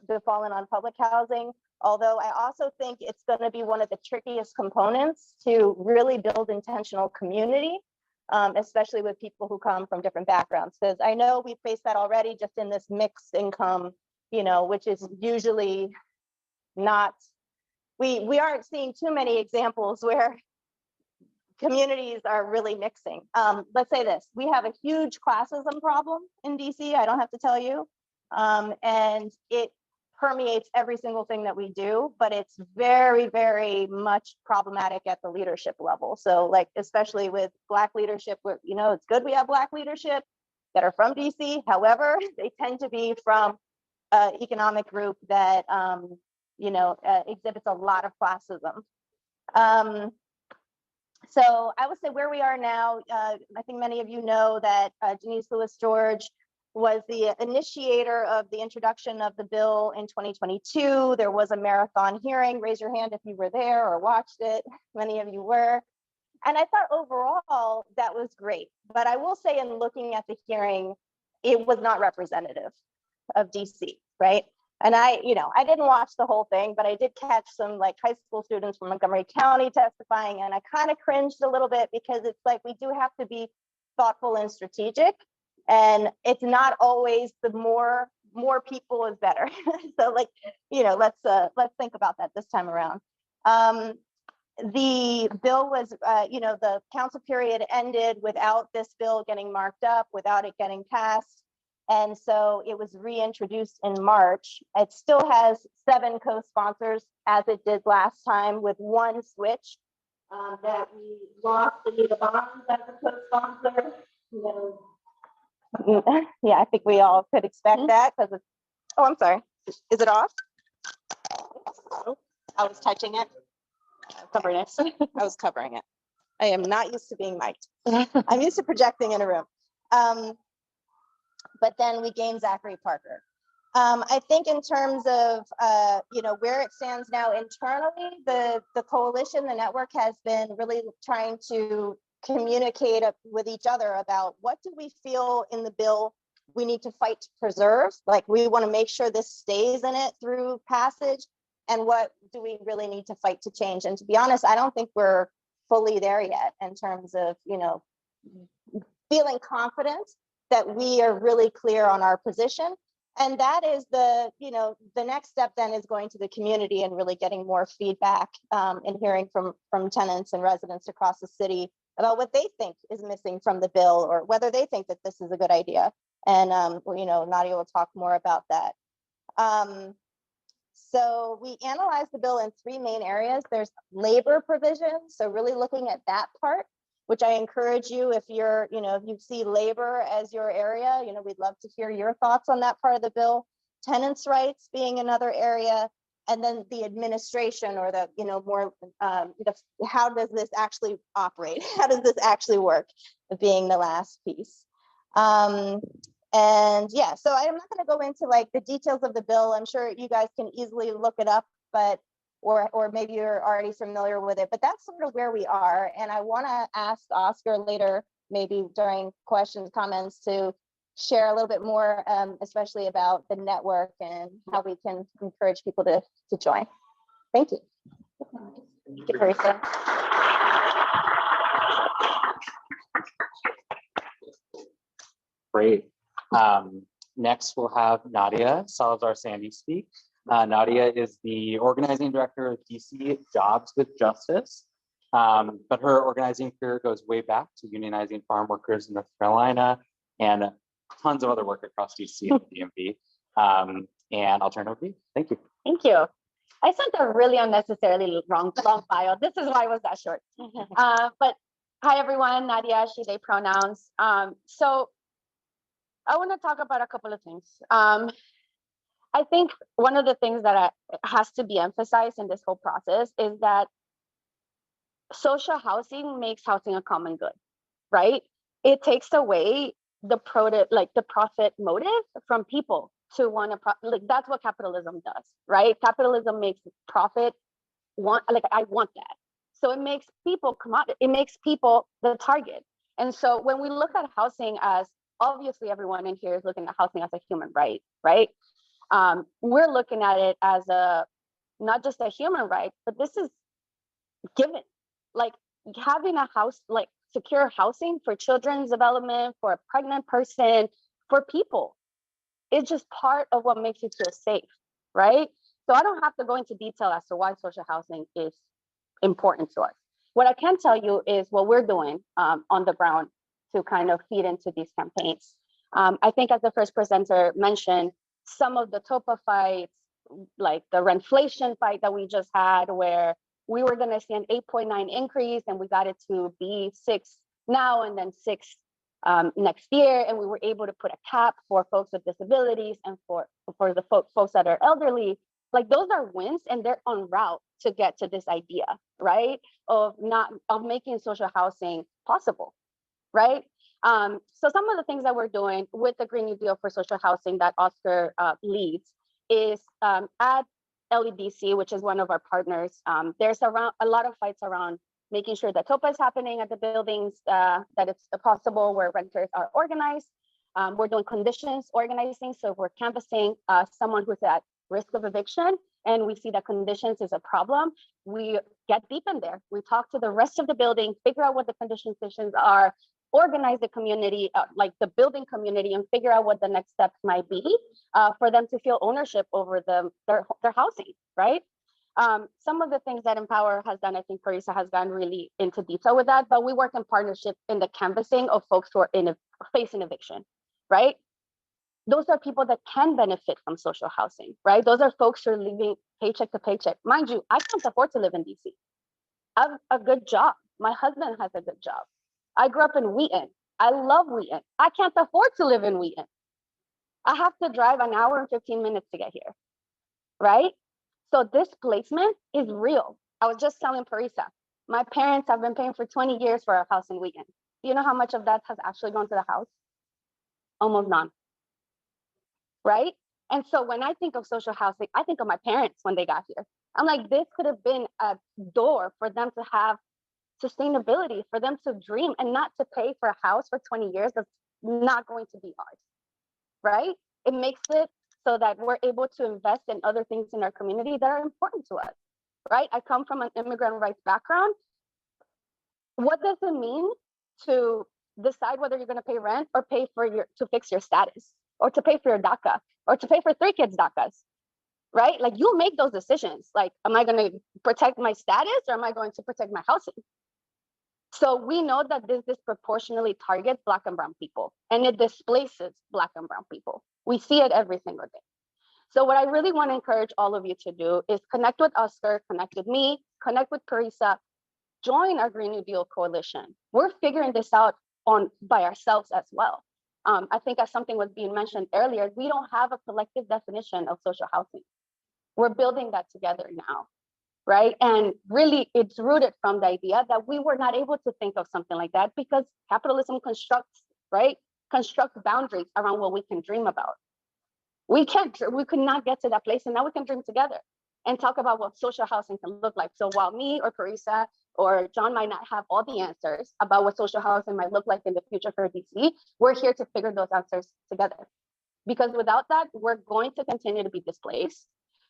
befallen on public housing. Although I also think it's going to be one of the trickiest components to really build intentional community, especially with people who come from different backgrounds. Because I know we face that already just in this mixed income, which is usually not, we aren't seeing too many examples where communities are really mixing. Let's say this, we have a huge classism problem in DC, I don't have to tell you. And it permeates every single thing that we do, but it's very, very much problematic at the leadership level. So like, especially with Black leadership, where, it's good we have Black leadership that are from DC. However, they tend to be from an economic group that, exhibits a lot of classism. So I would say where we are now, I think many of you know that Janice Lewis George was the initiator of the introduction of the bill in 2022. There was a marathon hearing. Raise your hand if you were there or watched it. Many of you were. And I thought overall that was great. But I will say in looking at the hearing, it was not representative of DC, right? And I didn't watch the whole thing, but I did catch some like high school students from Montgomery County testifying, and I kind of cringed a little bit because it's like we do have to be thoughtful and strategic. And it's not always the more people is better. So like, let's think about that this time around. The bill was, the council period ended without this bill getting marked up, without it getting passed. And so it was reintroduced in March. It still has 7 co-sponsors as it did last time, with one switch that we lost Anita Bonds as a co-sponsor. Yeah, I think we all could expect that because it's, oh, I'm sorry. Is it off? I was touching it. Covering it. I was covering it. I am not used to being mic'd. I'm used to projecting in a room. But then we gained Zachary Parker. I think in terms of where it stands now internally, the coalition, the network has been really trying to communicate with each other about what do we feel in the bill we need to fight to preserve. Like we want to make sure this stays in it through passage, and what do we really need to fight to change. And to be honest, I don't think we're fully there yet in terms of feeling confident that we are really clear on our position. And that is the next step then is going to the community and really getting more feedback and hearing from tenants and residents across the city about what they think is missing from the bill, or whether they think that this is a good idea. And Nadia will talk more about that. So we analyzed the bill in 3 main areas. There's labor provisions, so really looking at that part, which I encourage you, if you're, if you see labor as your area, we'd love to hear your thoughts on that part of the bill. Tenants' rights being another area, and then the administration, or the, more, how does this actually operate? How does this actually work, being the last piece. And yeah, so I'm not going to go into like the details of the bill. I'm sure you guys can easily look it up, but or maybe you're already familiar with it, but that's sort of where we are. And I want to ask Oscar later, maybe during questions, comments, to share a little bit more, especially about the network and how we can encourage people to join. Thank you. Thank you, Parisa. Great. Next, we'll have Nadia Salazar-Sandy speak. Nadia is the organizing director of DC Jobs with Justice, but her organizing career goes way back to unionizing farm workers in North Carolina and tons of other work across DC and the DMV. And I'll turn it over to you. Thank you. Thank you. I sent a really unnecessarily long bio. This is why it was that short. But hi, everyone. Nadia, she, they pronouns. So I want to talk about a couple of things. I think one of the things that has to be emphasized in this whole process is that social housing makes housing a common good, right? It takes away the profit motive from people to want to that's what capitalism does, right? Capitalism makes profit I want that. So it makes people it makes people the target. And so when we look at housing as, obviously everyone in here is looking at housing as a human right, right? We're looking at it as not just a human right, but this is given. Like having a house, like secure housing for children's development, for a pregnant person, for people, it's just part of what makes you feel safe, right? So I don't have to go into detail as to why social housing is important to us. What I can tell you is what we're doing on the ground to kind of feed into these campaigns. I think as the first presenter mentioned, some of the TOPA fights, like the rentflation fight that we just had, where we were going to see an 8.9 increase and we got it to be 6 now and then 6 next year, and we were able to put a cap for folks with disabilities and for the folks that are elderly. Like those are wins, and they're en route to get to this idea, right? Of making social housing possible, right? So some of the things that we're doing with the Green New Deal for social housing that Oscar leads is at LEDC, which is one of our partners. There's a lot of fights around making sure that TOPA is happening at the buildings, that it's possible where renters are organized. We're doing conditions organizing. So we're canvassing someone who's at risk of eviction, and we see that conditions is a problem. We get deep in there. We talk to the rest of the building, figure out what the conditions are, organize the community, like the building community, and figure out what the next steps might be for them to feel ownership over their housing, right? Some of the things that Empower has done, I think Parisa has gone really into detail with that, but we work in partnership in the canvassing of folks who are facing eviction, right? Those are people that can benefit from social housing, right? Those are folks who are living paycheck to paycheck. Mind you, I can't afford to live in DC. I have a good job. My husband has a good job. I grew up in Wheaton. I love Wheaton. I can't afford to live in Wheaton. I have to drive an hour and 15 minutes to get here, right? So this placement is real. I was just telling Parisa, my parents have been paying for 20 years for a house in Wheaton. Do you know how much of that has actually gone to the house? Almost none, right? And so when I think of social housing, I think of my parents when they got here. I'm like, this could have been a door for them to have sustainability, for them to dream and not to pay for a house for 20 years that's not going to be ours, right? It makes it so that we're able to invest in other things in our community that are important to us, right? I come from an immigrant rights background. What does it mean to decide whether you're going to pay rent or pay for to fix your status, or to pay for your DACA, or to pay for 3 kids' DACAs, right? Like you make those decisions. Like, am I going to protect my status or am I going to protect my housing? So we know that this disproportionately targets Black and brown people, and it displaces Black and brown people. We see it every single day. So what I really want to encourage all of you to do is connect with Oscar, connect with me, connect with Parisa, join our Green New Deal coalition. We're figuring this out by ourselves as well. I think as something was being mentioned earlier, we don't have a collective definition of social housing. We're building that together now, right? And really it's rooted from the idea that we were not able to think of something like that because capitalism constructs, right? Constructs boundaries around what we can dream about. We could not get to that place, and now we can dream together and talk about what social housing can look like. So while me or Parisa or John might not have all the answers about what social housing might look like in the future for DC, we're here to figure those answers together. Because without that, we're going to continue to be displaced.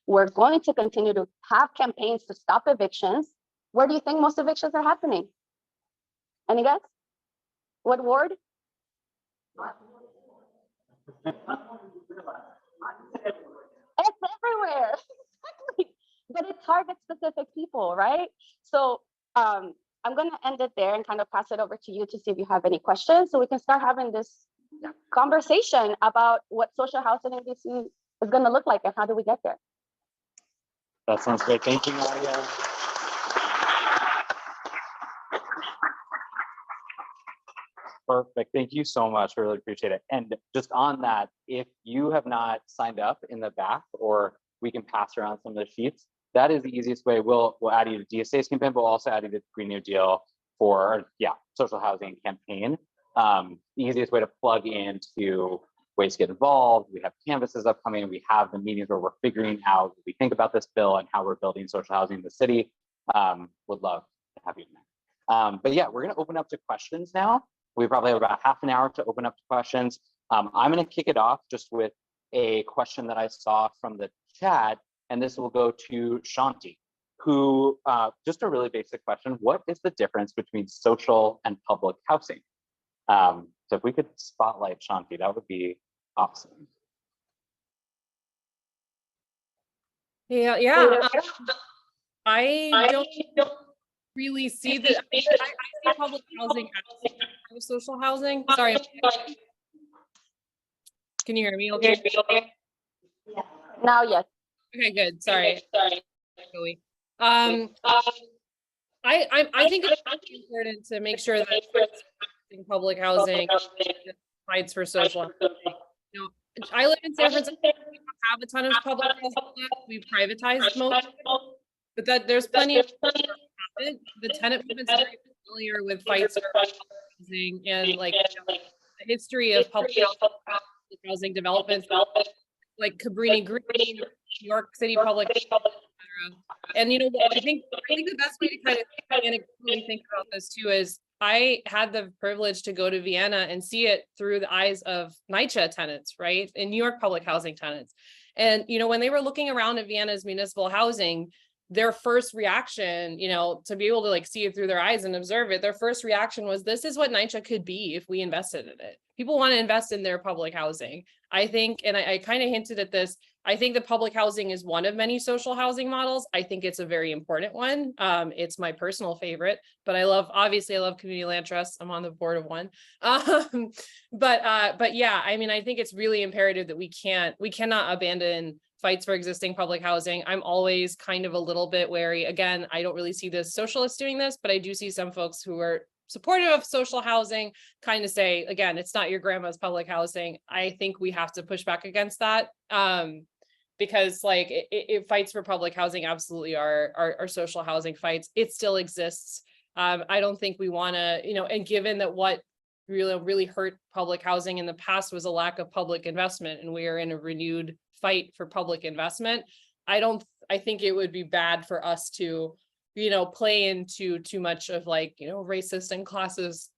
We're going to continue to have campaigns to stop evictions, Where do you think most evictions are happening? Any guess? What ward? It's everywhere. Exactly. But it targets specific people, right? So I'm going to end it there and kind of pass it over to you to see if you have any questions so we can start having this conversation about what social housing in DC is going to look like and how do we get there. That sounds great. Thank you, Nadia. Perfect. Thank you so much. I really appreciate it. And just on that, if you have not signed up in the back, or we can pass around some of the sheets, that is the easiest way. We'll add you to DSA's campaign, but we'll also add you to Green New Deal for, social housing campaign. The easiest way to plug into ways to get involved. We have canvases upcoming. We have the meetings where we're figuring out what we think about this bill and how we're building social housing in the city. Would love to have you in there. But yeah, we're going to open up to questions now. We probably have about half an hour to open up to questions. I'm going to kick it off just with a question that I saw from the chat, and this will go to Shanti, who, just a really basic question, what is the difference between social and public housing? So if we could spotlight Shanti, that would be awesome. Yeah. I don't really see that. I see public housing as social housing. Sorry. Can you hear me? Okay. Now, yes. Okay, good. Sorry. I think it's important to make sure that public housing fights for social housing. I live in San Francisco. We don't have a ton of public housing. We've privatized most, but that there's plenty of the tenant movement's very familiar with fights for housing and like the history of public housing developments, like Cabrini Green, New York City Public, etc. And I think the best way to kind of think about this too is I had the privilege to go to Vienna and see it through the eyes of NYCHA tenants, right? In New York public housing tenants. And, when they were looking around at Vienna's municipal housing, their first reaction, to be able to like see it through their eyes and observe it, their first reaction was, this is what NYCHA could be if we invested in it. People want to invest in their public housing. I think, and I kind of hinted at this, I think the public housing is one of many social housing models. I think it's a very important one. It's my personal favorite, but obviously I love community land trusts. I'm on the board of one. But yeah, I think it's really imperative that we cannot abandon fights for existing public housing. I'm always kind of a little bit wary. Again, I don't really see the socialists doing this, but I do see some folks who are supportive of social housing kind of say, again, it's not your grandma's public housing. I think we have to push back against that. Because like it fights for public housing absolutely are social housing fights. It still exists. I don't think we want to, and given that what really hurt public housing in the past was a lack of public investment, and we are in a renewed fight for public investment. I think it would be bad for us to, play into too much of like, racist and classist,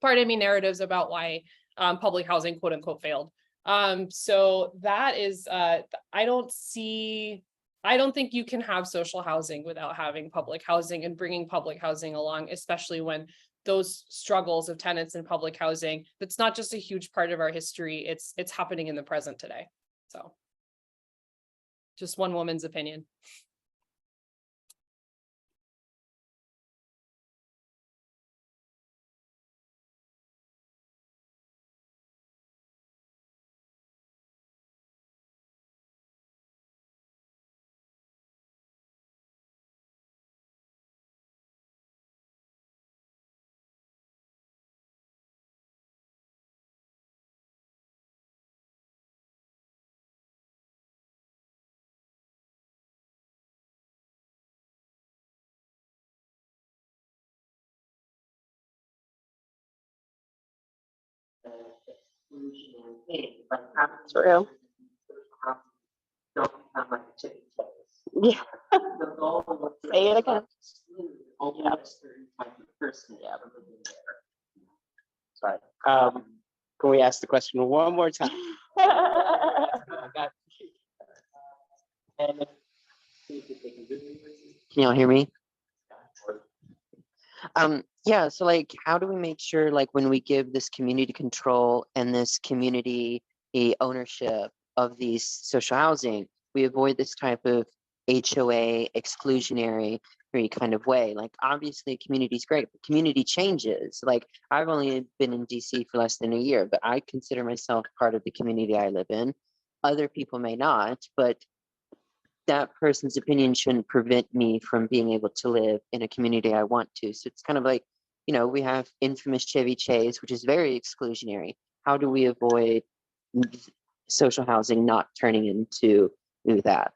narratives about why public housing quote unquote failed. So that is, I don't think you can have social housing without having public housing and bringing public housing along, especially when those struggles of tenants in public housing, that's not just a huge part of our history, it's happening in the present today. So just one woman's opinion. True. Yeah. Say it again. Sorry. Can we ask the question one more time? Can y'all hear me? Yeah, so like, how do we make sure, like, when we give this community control and this community ownership of these social housing, we avoid this type of HOA exclusionary kind of way? Like, obviously, community is great, but community changes. Like, I've only been in DC for less than a year, but I consider myself part of the community I live in. Other people may not, but that person's opinion shouldn't prevent me from being able to live in a community I want to. So it's kind of like, you know, we have infamous Chevy Chase, which is very exclusionary. How do we avoid social housing not turning into that?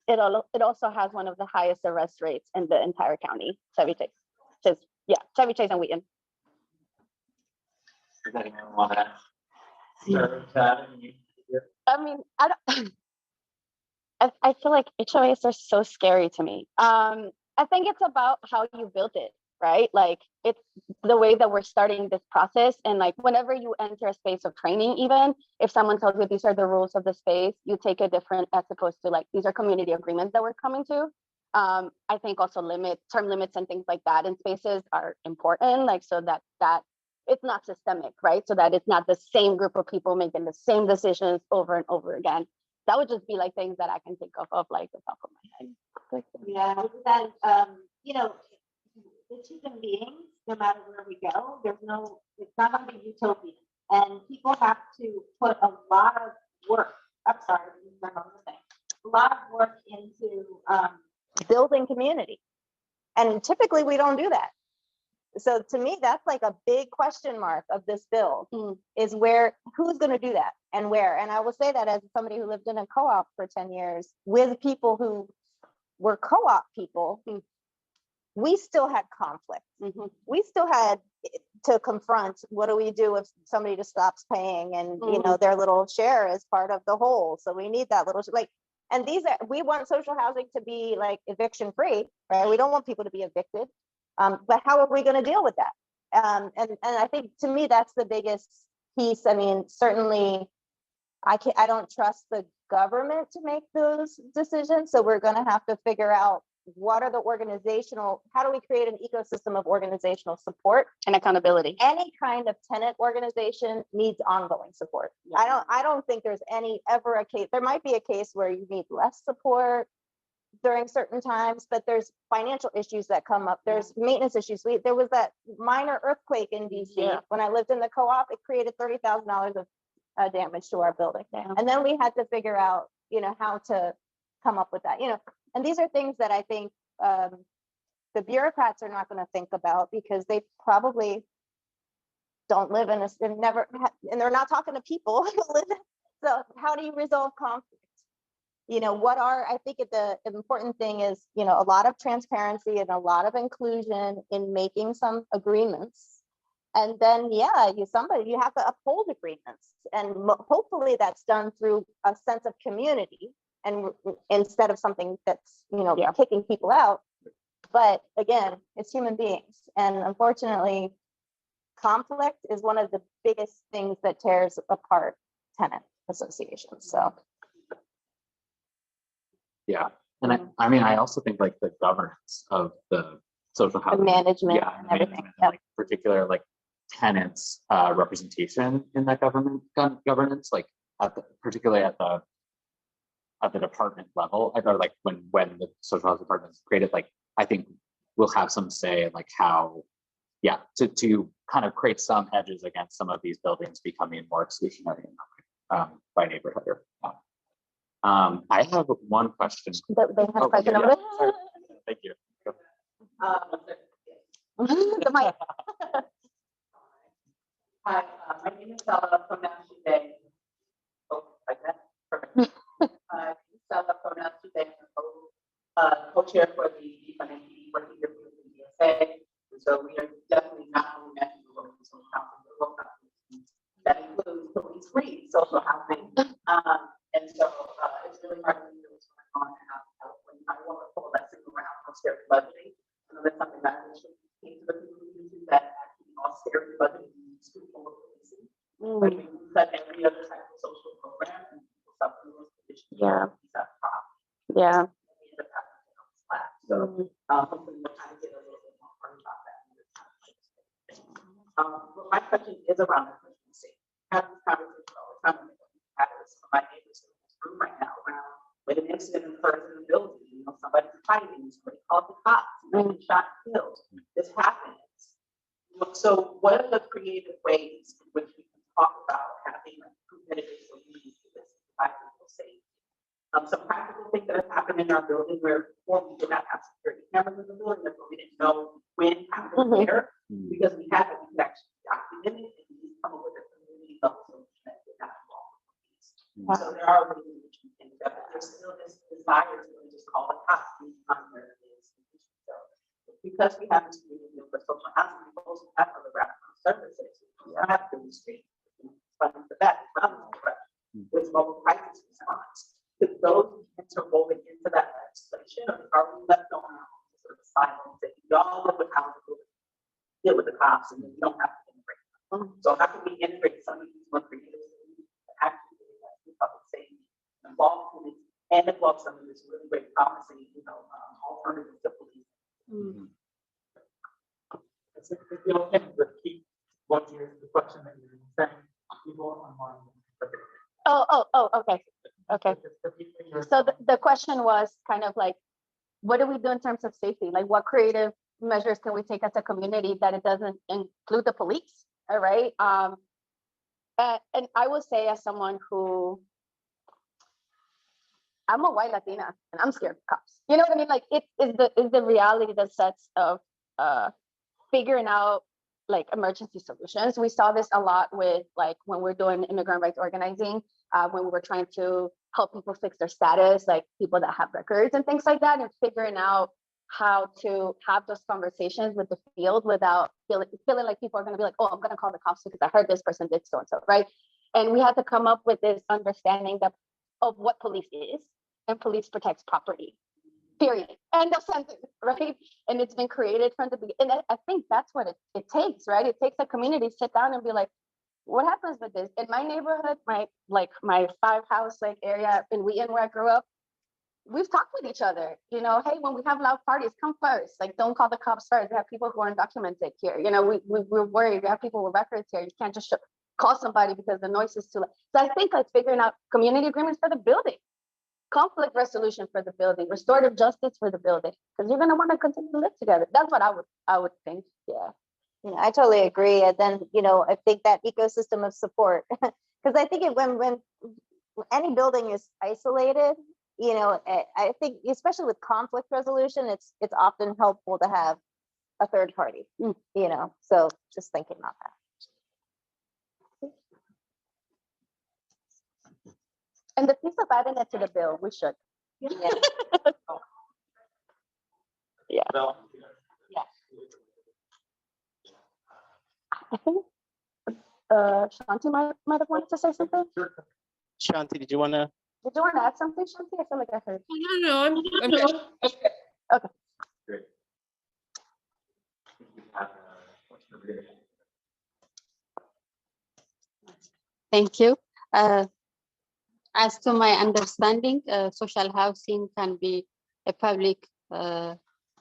It also has one of the highest arrest rates in the entire county, Chevy Chase. Just, yeah, Chevy Chase and Wheaton. Does anyone want to serve that? I mean, I don't. I feel like HOAs are so scary to me. I think it's about how you built it, right? Like, it's the way that we're starting this process. And like, whenever you enter a space of training, even if someone tells you these are the rules of the space, you take a different, as opposed to like, these are community agreements that we're coming to. I think also term limits and things like that in spaces are important, like, so that it's not systemic, right? So that it's not the same group of people making the same decisions over and over again. That would just be like things that I can think of like the top of my head. Yeah, and you know, it's human beings, no matter where we go, it's not gonna be utopian. And people have to put a lot of work, I'm sorry, a lot of work into building community. And typically we don't do that. So to me, that's like a big question mark of this bill, is who's going to do that and where? And I will say that as somebody who lived in a co-op for 10 years with people who were co-op people, we still had conflict. We still had to confront, what do we do if somebody just stops paying, and you know, their little share is part of the whole. So we need that little, like, and we want social housing to be like eviction free, right? We don't want people to be evicted. But how are we going to deal with that? And I think, to me, that's the biggest piece. I mean, certainly, I don't trust the government to make those decisions. So we're going to have to figure out how do we create an ecosystem of organizational support and accountability. Any kind of tenant organization needs ongoing support. Yeah. I don't think there's ever a case. There might be a case where you need less support during certain times, but there's financial issues that come up. There's maintenance issues. There was that minor earthquake in DC when I lived in the co-op. It created $30,000 of damage to our building. And then we had to figure out, you know, how to come up with that, you know. And these are things that I think the bureaucrats are not going to think about, because they probably don't live and they're not talking to people. So how do you resolve conflict? You know, I think the important thing is, you know, a lot of transparency and a lot of inclusion in making some agreements. And then, you have to uphold agreements. And hopefully that's done through a sense of community, and instead of something that's, you know, kicking people out. But again, it's human beings. And unfortunately, conflict is one of the biggest things that tears apart tenant associations. So. Yeah, and I mean, I also think like the governance of the social housing, management, and everything, like particular like tenants representation in that governance, like particularly at the department level, or like when the social housing department is created, like I think we'll have some say in like how, to kind of create some hedges against some of these buildings becoming more exclusionary by neighborhood. I have one question. They had a question over there. Thank you. The mic. Hi, my name is Stella from Today. Oh, like that? Perfect. Stella from Today, co-chair for the financial working group with the DSA. And so we are definitely not only matching the work social housing, but local housing. That includes police-free social housing. And so it's really hard to know what's going on in California. I want to pull that signal around austerity budgeting. That's something that actually came to the conclusion that actually austerity budgeting needs to pull the policing. But we cut every other type of social program and people suffer those conditions. Yeah. So hopefully we'll kind of get a little bit more fun about that. But my question is around efficiency. I have this conversation all the time with my neighbors in this room right now around when an incident occurs in the building, somebody's fighting, somebody called the cops, somebody shot and killed. This happens. So what are the creative ways in which we can talk about having preventative solutions to this people safety? Some practical things that have happened in our building where before we did not have security cameras in the building, therefore we didn't know when, how, and where, because we had to actually document it and we come up with a community level solution that did not involve the police. So there are ways in which we can do that, but there's still this desire to really just call the cops and find where it is. So because we have this community for social housing, we also have other wraparound services. We have to street funding for that. With mobile crisis response. Could those interwoven into that legislation, or are we left on sort of silence that y'all live with housing, deal with the cops, and we don't have to integrate them? So how can we integrate some of these more creative solutions to actually public safety, involve police, and involve some of this really great promising, alternatives to police? If you can repeat what the question that you're saying, people online. Okay. So the question was kind of like, what do we do in terms of safety? Like, what creative measures can we take as a community that it doesn't include the police? All right. And I will say, as someone who, I'm a white Latina and I'm scared of cops. You know what I mean? Like, it is the reality, the sets of figuring out like emergency solutions. We saw this a lot with like when we're doing immigrant rights organizing, when we were trying to help people fix their status, like people that have records and things like that, and figuring out how to have those conversations with the field without feeling like people are going to be like, oh, I'm going to call the cops because I heard this person did so and so, right? And we had to come up with this understanding of what police is, and police protects property. Period. End of sentence, right? And it's been created from the beginning. And I think that's what it takes, right? It takes a community to sit down and be like, what happens with this? In my neighborhood, my 5-house area in Wheaton where I grew up, we've talked with each other. Hey, when we have loud parties, come first. Like, don't call the cops first. We have people who are undocumented here. We're worried. We have people with records here. You can't just call somebody because the noise is too loud. So I think like figuring out community agreements for the building. Conflict resolution for the building, restorative justice for the building, because you're going to want to continue to live together. That's what I would think. Yeah, I totally agree. And then, I think that ecosystem of support, because I think when any building is isolated, I think especially with conflict resolution, it's often helpful to have a third party, so just thinking about that. And the piece of adding it to the bill, we should. Yeah. Yeah. I think Shanti might have wanted to say something. Shanti, did you want to? Did you want to add something, Shanti? I feel like I heard. No, I'm okay. Okay. Great. Thank you. As to my understanding, social housing can be a public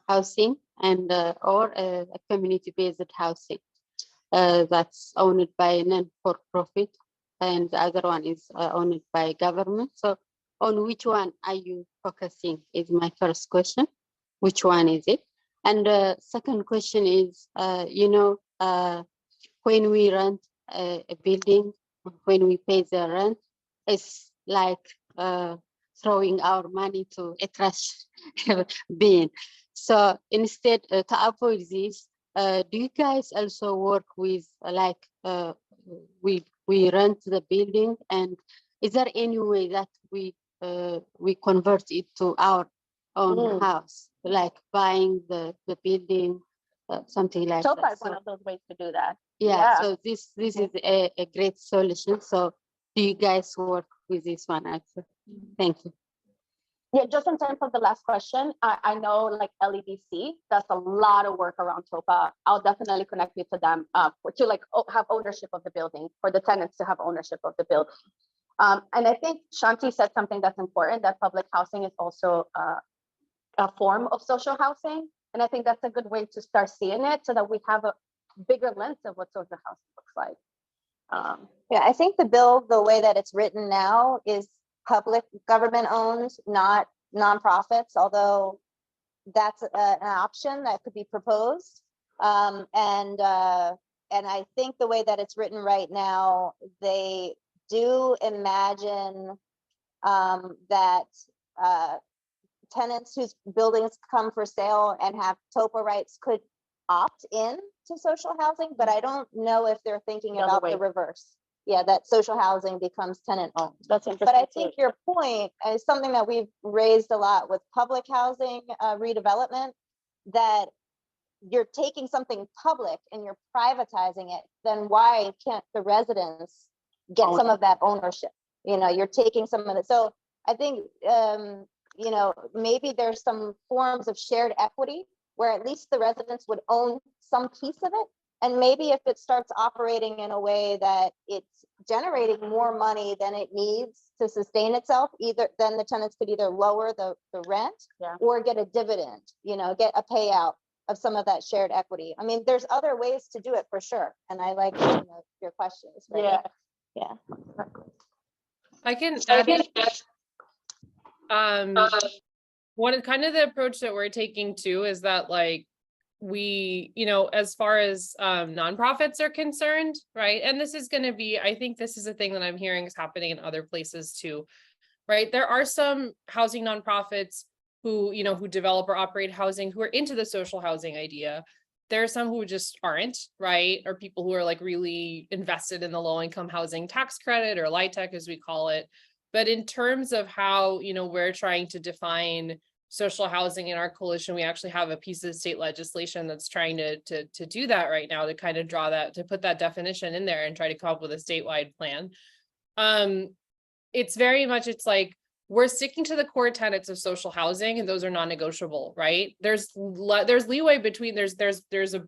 housing and or a community-based housing that's owned by a non-for-profit, and the other one is owned by government. So on which one are you focusing is my first question. Which one is it? And second question is, when we rent a building, when we pay the rent, it's like throwing our money to a trash bin. So instead, to avoid this, do you guys also work with we rent the building, and is there any way that we convert it to our own house, like buying the building, something like SOPA that? is one of those ways to do that. Yeah. So this is a great solution. So do you guys work with this one actually? Thank you. Yeah, just in terms of the last question, I know like LEDC does a lot of work around TOPA. I'll definitely connect you to them to have ownership of the building, for the tenants to have ownership of the building. And I think Shanti said something that's important, that public housing is also a form of social housing. And I think that's a good way to start seeing it, so that we have bigger lens of what social housing looks like. Yeah, I think the bill, the way that it's written now, is public government owned, not nonprofits, although that's an option that could be proposed. And I think the way that it's written right now, they do imagine that tenants whose buildings come for sale and have TOPA rights could opt in to social housing, but I don't know if they're thinking The other about way. the reverse. Yeah, that social housing becomes tenant owned. That's interesting. But I too. think your point is something that we've raised a lot with public housing redevelopment, that you're taking something public and you're privatizing it, then why can't the residents get some of that ownership? You know, you're taking some of it. So I think, you know, maybe there's some forms of shared equity where at least the residents would own some piece of it. And maybe if it starts operating in a way that it's generating more money than it needs to sustain itself, then the tenants could either lower the rent or get a dividend, you know, get a payout of some of that shared equity. I mean, there's other ways to do it for sure. And I like your questions. Right? Yeah. I can add, one kind of the approach that we're taking too is that, like, we, you know, as far as nonprofits are concerned, right? And this is going to be, I think this is a thing that I'm hearing is happening in other places too, right? There are some housing nonprofits who, you know, who develop or operate housing, who are into the social housing idea. There are some who just aren't, right? Or people who are like really invested in the low income housing tax credit, or LIHTC as we call it. But in terms of how, you know, we're trying to define social housing in our coalition, we actually have a piece of state legislation that's trying to do that right now, to kind of draw that, to put that definition in there and try to come up with a statewide plan. It's very much, it's like, we're sticking to the core tenets of social housing, and those are non-negotiable, right? There's leeway between, there's a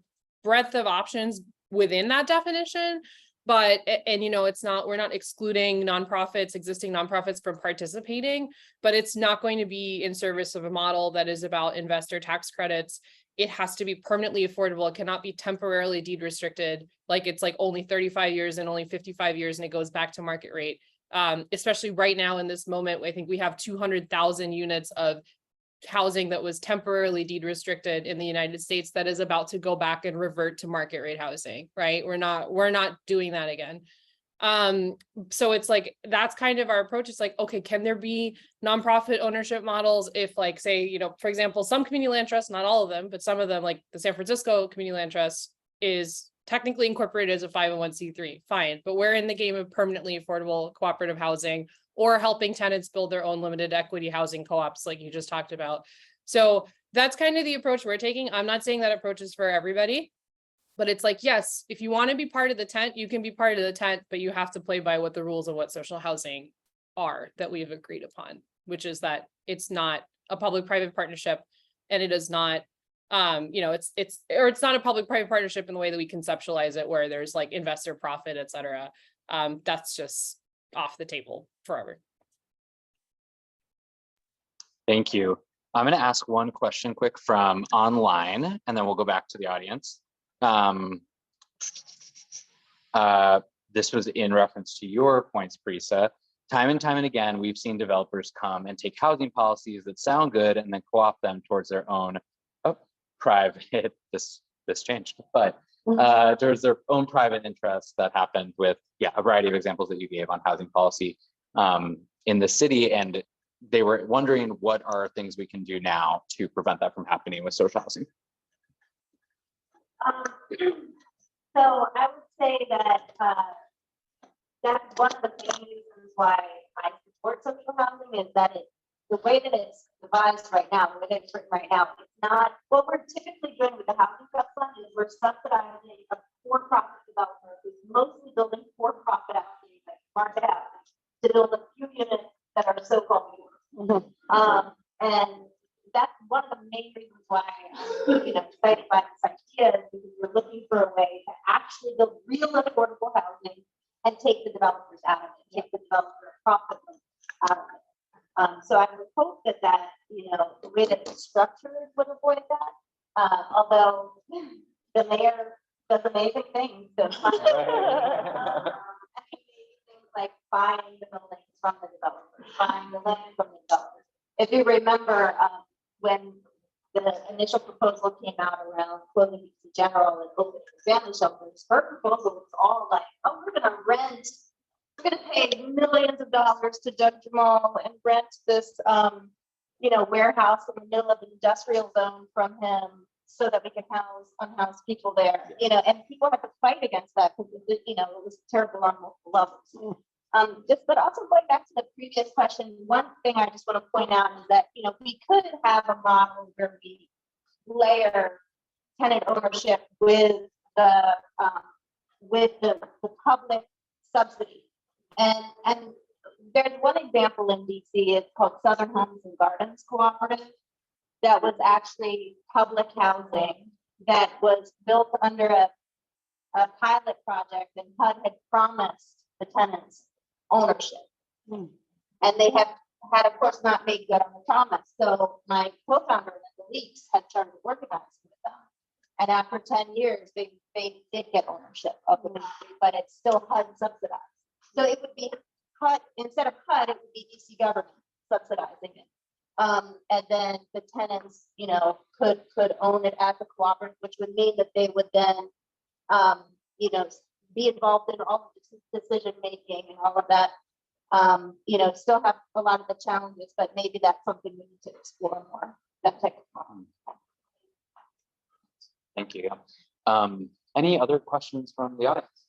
breadth of options within that definition, but, and you know, it's not, we're not excluding nonprofits, existing nonprofits from participating, but it's not going to be in service of a model that is about investor tax credits. It has to be permanently affordable. It cannot be temporarily deed restricted, like it's like only 35 years and only 55 years and it goes back to market rate. Especially right now in this moment, I think we have 200,000 units of housing that was temporarily deed restricted in the United States that is about to go back and revert to market rate housing, right? We're not doing that again. So it's like, that's kind of our approach. It's like, okay, can there be nonprofit ownership models if, like, say, you know, for example, some community land trusts, not all of them, but some of them, like the San Francisco Community Land Trust, is technically incorporated as a 501c3, fine, but we're in the game of permanently affordable cooperative housing, or helping tenants build their own limited equity housing co-ops like you just talked about. So that's kind of the approach we're taking. I'm not saying that approach is for everybody, but it's like, yes, if you want to be part of the tent, you can be part of the tent, but you have to play by what the rules of what social housing are that we've agreed upon, which is that it's not a public-private partnership, and it is not, you know, it's not a public-private partnership in the way that we conceptualize it, where there's like investor profit, et cetera. That's just off the table forever. Thank you. I'm going to ask one question quick from online, and then we'll go back to the audience. This was in reference to your points, Parisa. Time and time and again, we've seen developers come and take housing policies that sound good and then co-opt them towards their own private, this changed, but towards their own private interests that happened with, a variety of examples that you gave on housing policy in the city. And they were wondering, what are things we can do now to prevent that from happening with social housing? So I would say that that's one of the main reasons why I support social housing, is that the way that it's devised right now, the way that it's written right now, it's not what we're typically doing with the housing trust fund. Is we're subsidizing a for-profit developer who's mostly building for-profit housing, like market housing, to build a few units that are so-called yours. And that's one of the main reasons why I'm excited by this idea, is because we're looking for a way to actually build real affordable housing and take the developers out of it, take the developer profit out of it. So I would hope that the way that it's structured would avoid that. Although the mayor doesn't amazing things. To find. Things like buying the buildings from the developers, buying the land from the developers. If you remember, when the initial proposal came out around clothing DC General and open family shelters, her proposal was all like, oh, we're gonna pay millions of dollars to Doug Jamal and rent this, warehouse in the middle of the industrial zone from him so that we can house unhoused people there, and people had to fight against that because, it was terrible on multiple levels. But also going back to the previous question, one thing I just want to point out is that, we could have a model where we layer tenant ownership with the public subsidy. And there's one example in DC, it's called Southern Homes and Gardens Cooperative, that was actually public housing that was built under a pilot project, and HUD had promised the tenants ownership. And they have had, of course, not made good on the promise. So my co-founder, Linda Leaks, had started organizing with them. And after 10 years, they did get ownership of the ministry, but it's still HUD subsidized. So it would be HUD, instead of HUD, it would be DC government subsidizing it. And then the tenants, could own it as a cooperative, which would mean that they would then, be involved in all of the decision making and all of that. Still have a lot of the challenges, but maybe that's something we need to explore more. That type of problem. Thank you. Any other questions from the audience?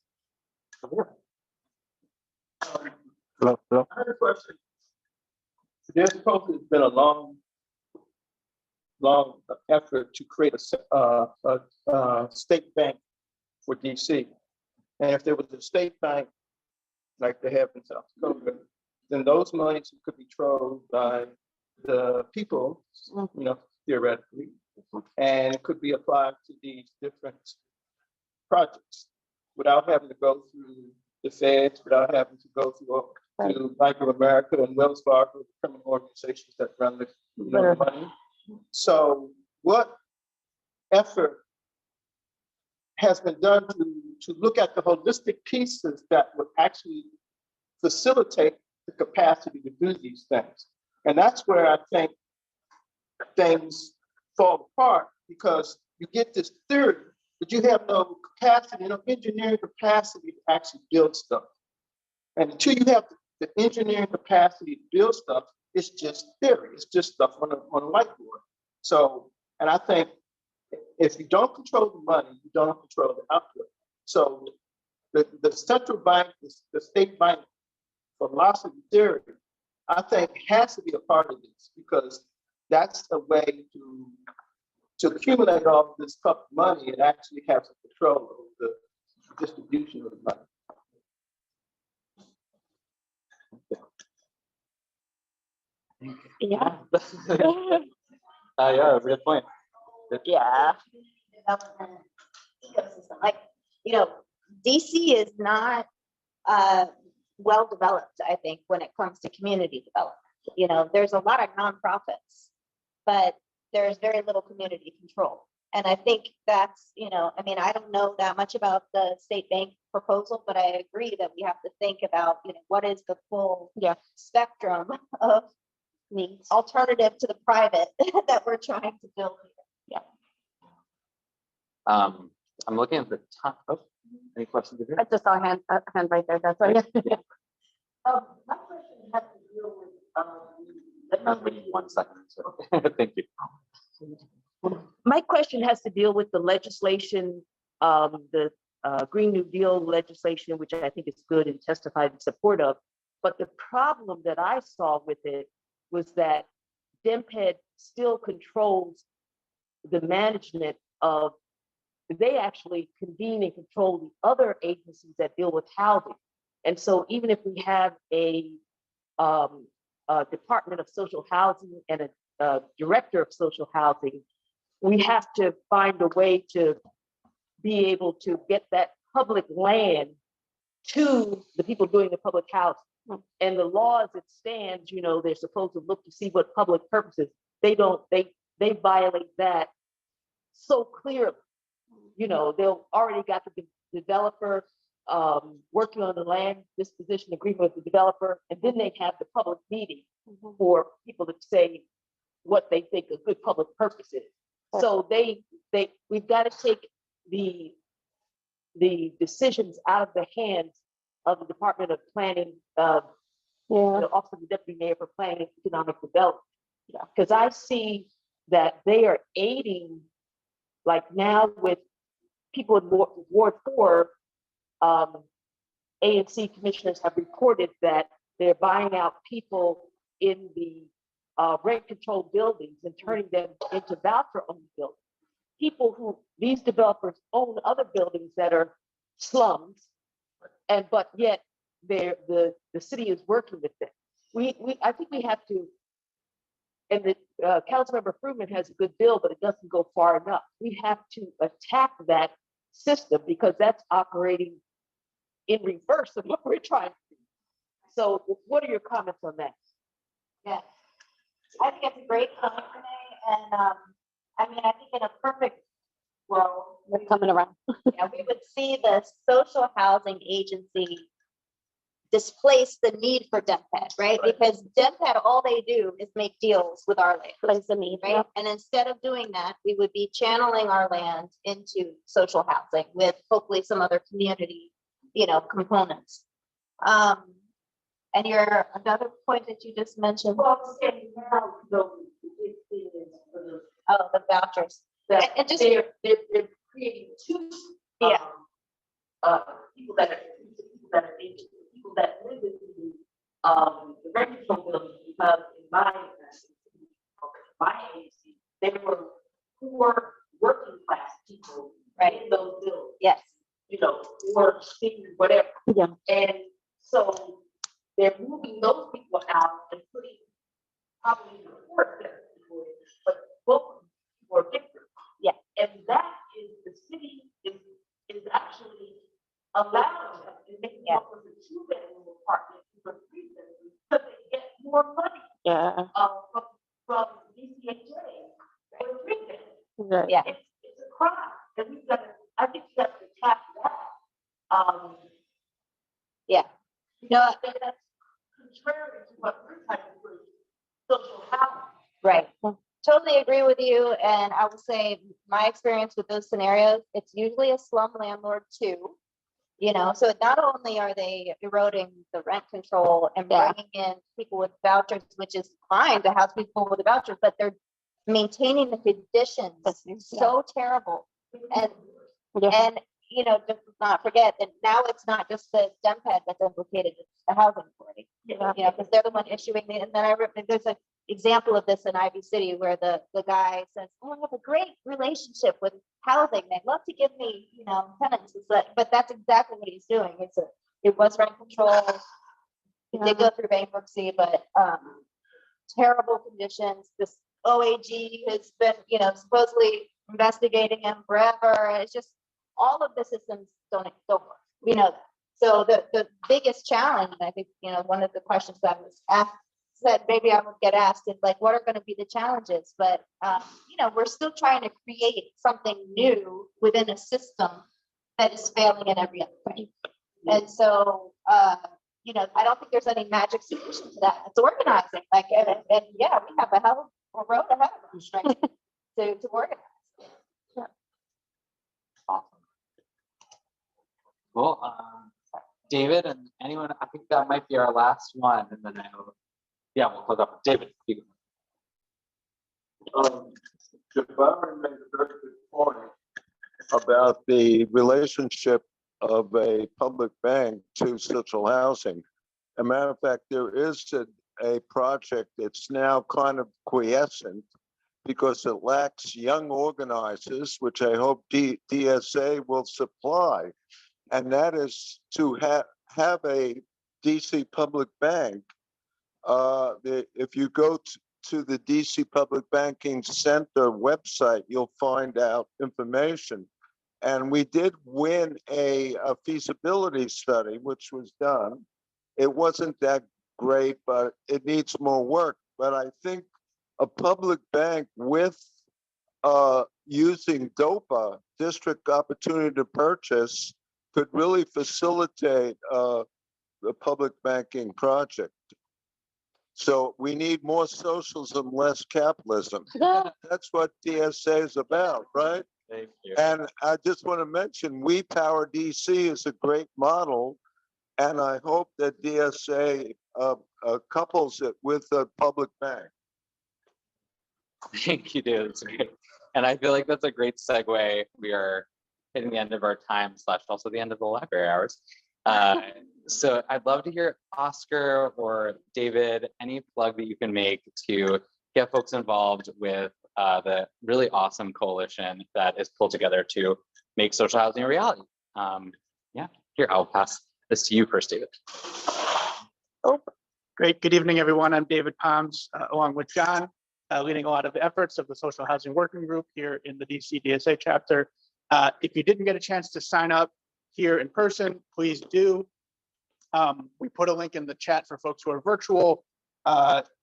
Over here. Hello. I have a question. There's supposed to have been a long effort to create a state bank for DC. And if there was a state bank like they have in South Dakota, then those monies could be controlled by the people, theoretically, and it could be applied to these different projects without having to go through the feds, without having to go through to Bank of America and Wells Fargo, the criminal organizations that run the money. So what effort has been done to look at the holistic pieces that would actually facilitate the capacity to do these things? And that's where I think things fall apart, because you get this theory, but you have no capacity, engineering capacity to actually build stuff. And until you have the engineering capacity to build stuff, it's just theory. It's just stuff on a whiteboard. So, and I think if you don't control the money, you don't control the output. So the central bank, the state bank philosophy theory, I think has to be a part of this, because that's a way to accumulate all this public money and actually have some control over the distribution of the money. Yeah. Yeah, that's a good point. Yeah. Development ecosystem. Like, DC is not well developed, I think, when it comes to community development. There's a lot of nonprofits, but there's very little community control. And I think that's, I don't know that much about the state bank proposal, but I agree that we have to think about, what is the full spectrum of needs, alternative to the private that we're trying to build here. I'm looking at the top. Oh, any questions here? I just saw a hand right there. That's right. My question has to deal with, We need 1 second. So. Thank you. my question has to deal with the legislation, the Green New Deal legislation, which I think is good and testified in support of. But the problem that I saw with it was that DEMPED still controls the management of, they actually convene and control the other agencies that deal with housing. And so even if we have a Department of Social Housing and a Director of Social Housing, we have to find a way to be able to get that public land to the people doing the public housing. And the law as it stands, they're supposed to look to see what public purposes. They don't, they violate that so clearly, you know, they'll already got the developer working on the land disposition agreement with the developer, and then they have the public meeting for people to say what they think a good public purpose is. So we've got to take the decisions out of the hands of the Department of Planning, the Office of the Deputy Mayor for Planning and Economic Development. Because I see that they are aiding, like now with people in Ward 4, A&C commissioners have reported that they're buying out people in the rent controlled buildings and turning them into voucher owned buildings. People who, these developers own other buildings that are slums, but yet the city is working with them. I think we have to, and the Councilmember Fruman has a good bill, but it doesn't go far enough. We have to attack that system because that's operating in reverse of what we're trying to do. So what are your comments on that? Yeah, I think it's a great comment, Renee. And I mean, I think in a perfect world, We're coming around. yeah, we would see the social housing agency displace the need for DEMPED, right? Because DEMPED, all they do is make deals with our land. Place the need, Right? And instead of doing that, we would be channeling our land into social housing with hopefully some other community, components. And your another point that you just mentioned. Well, saying now, though, it is for the Oh, the vouchers. that And just they're creating two people that live in the rent control building, because in my agency, they were poor working class people in those buildings, yes. or seniors, whatever. Yeah. And so they're moving those people out and putting probably the poor people in, but both people are different. Yeah. And that is, the city is actually allowing them to make them up with a 2-bedroom apartment for 3 bedrooms, so they get more money from DCHA for 3 bedrooms. Yeah. It's a crime, and I think we have to attack that. Yeah. No, That's contrary to what we're trying to do, social housing. right. Totally agree with you. And I would say my experience with those scenarios, it's usually a slum landlord too. So not only are they eroding the rent control and bringing in people with vouchers, which is fine to house people with vouchers, but they're maintaining the conditions so terrible. And just not forget that now it's not just the DEMPED that's implicated, it's the housing authority. Because they're the one issuing the, and then there's an example of this in Ivy City where the guy says, oh, I have a great relationship with housing. They'd love to give me, tenants. But that's exactly what he's doing. It was rent control. He did go through bankruptcy, but terrible conditions. This OAG has been, supposedly investigating him forever. It's just all of the systems don't work. We know that. So the biggest challenge, and I think, one of the questions that was asked, said maybe I would get asked is like, what are going to be the challenges? But, we're still trying to create something new within a system that is failing in every other way. And so, I don't think there's any magic solution to that. It's organizing. And yeah, we have a hell of a road ahead of us, right? to organize. Cool. David and anyone, I think that might be our last one. And then we'll close up. David. Byron made a very good point about the relationship of a public bank to social housing. As a matter of fact, there is a project that's now kind of quiescent because it lacks young organizers, which I hope DSA will supply. And that is to have a DC public bank. If you go to the DC Public Banking Center website, you'll find out information. And we did win a feasibility study, which was done. It wasn't that great, but it needs more work. But I think a public bank with using DOPA, district opportunity to purchase, could really facilitate the public banking project. So we need more socialism, less capitalism. That's what DSA is about, right? Thank you. And I just want to mention, We Power DC is a great model. And I hope that DSA couples it with a public bank. Thank you, dude. That's great. And I feel like that's a great segue. We are hitting the end of our time / also the end of the library hours. So I'd love to hear Oscar or David, any plug that you can make to get folks involved with the really awesome coalition that is pulled together to make social housing a reality. Yeah, here, I'll pass this to you first, David. Oh, great. Good evening, everyone. I'm David Palms, along with John, leading a lot of the efforts of the Social Housing Working Group here in the DC DSA chapter. If you didn't get a chance to sign up here in person, please do. We put a link in the chat for folks who are virtual.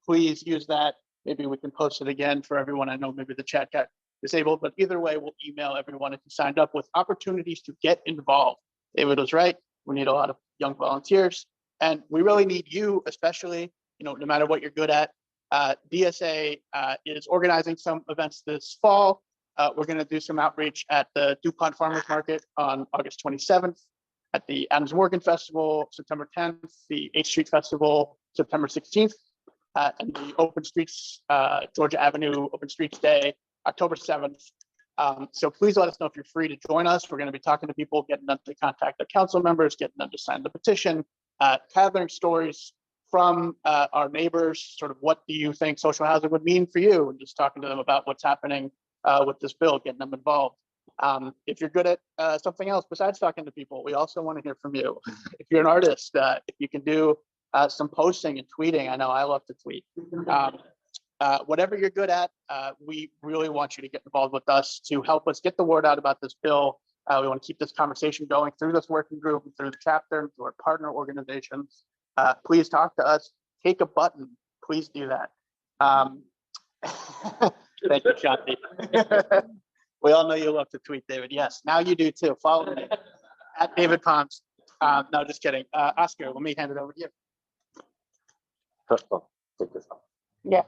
Please use that. Maybe we can post it again for everyone. I know maybe the chat got disabled, but either way, we'll email everyone if you signed up with opportunities to get involved. David was right. We need a lot of young volunteers, and we really need you, especially, no matter what you're good at. DSA is organizing some events this fall. We're going to do some outreach at the DuPont Farmers Market on August 27th, at the Adams Morgan Festival, September 10th, the 8th Street Festival, September 16th, and the Open Streets, Georgia Avenue Open Streets Day, October 7th. So please let us know if you're free to join us. We're going to be talking to people, getting them to contact their council members, getting them to sign the petition, gathering stories from our neighbors. Sort of, what do you think social housing would mean for you? And just talking to them about what's happening with this bill, getting them involved. If you're good at something else besides talking to people, we also want to hear from you. If you're an artist, if you can do some posting and tweeting. I know I love to tweet. Whatever you're good at, we really want you to get involved with us to help us get the word out about this bill. We want to keep this conversation going through this working group, and through the chapter, and through our partner organizations. Please talk to us. Take a button. Please do that. Thank you, Shanti. We all know you love to tweet, David. Yes, now you do too. Follow me at David Palms. No, just kidding. Oscar, let me hand it over to you. Take this off. Yeah.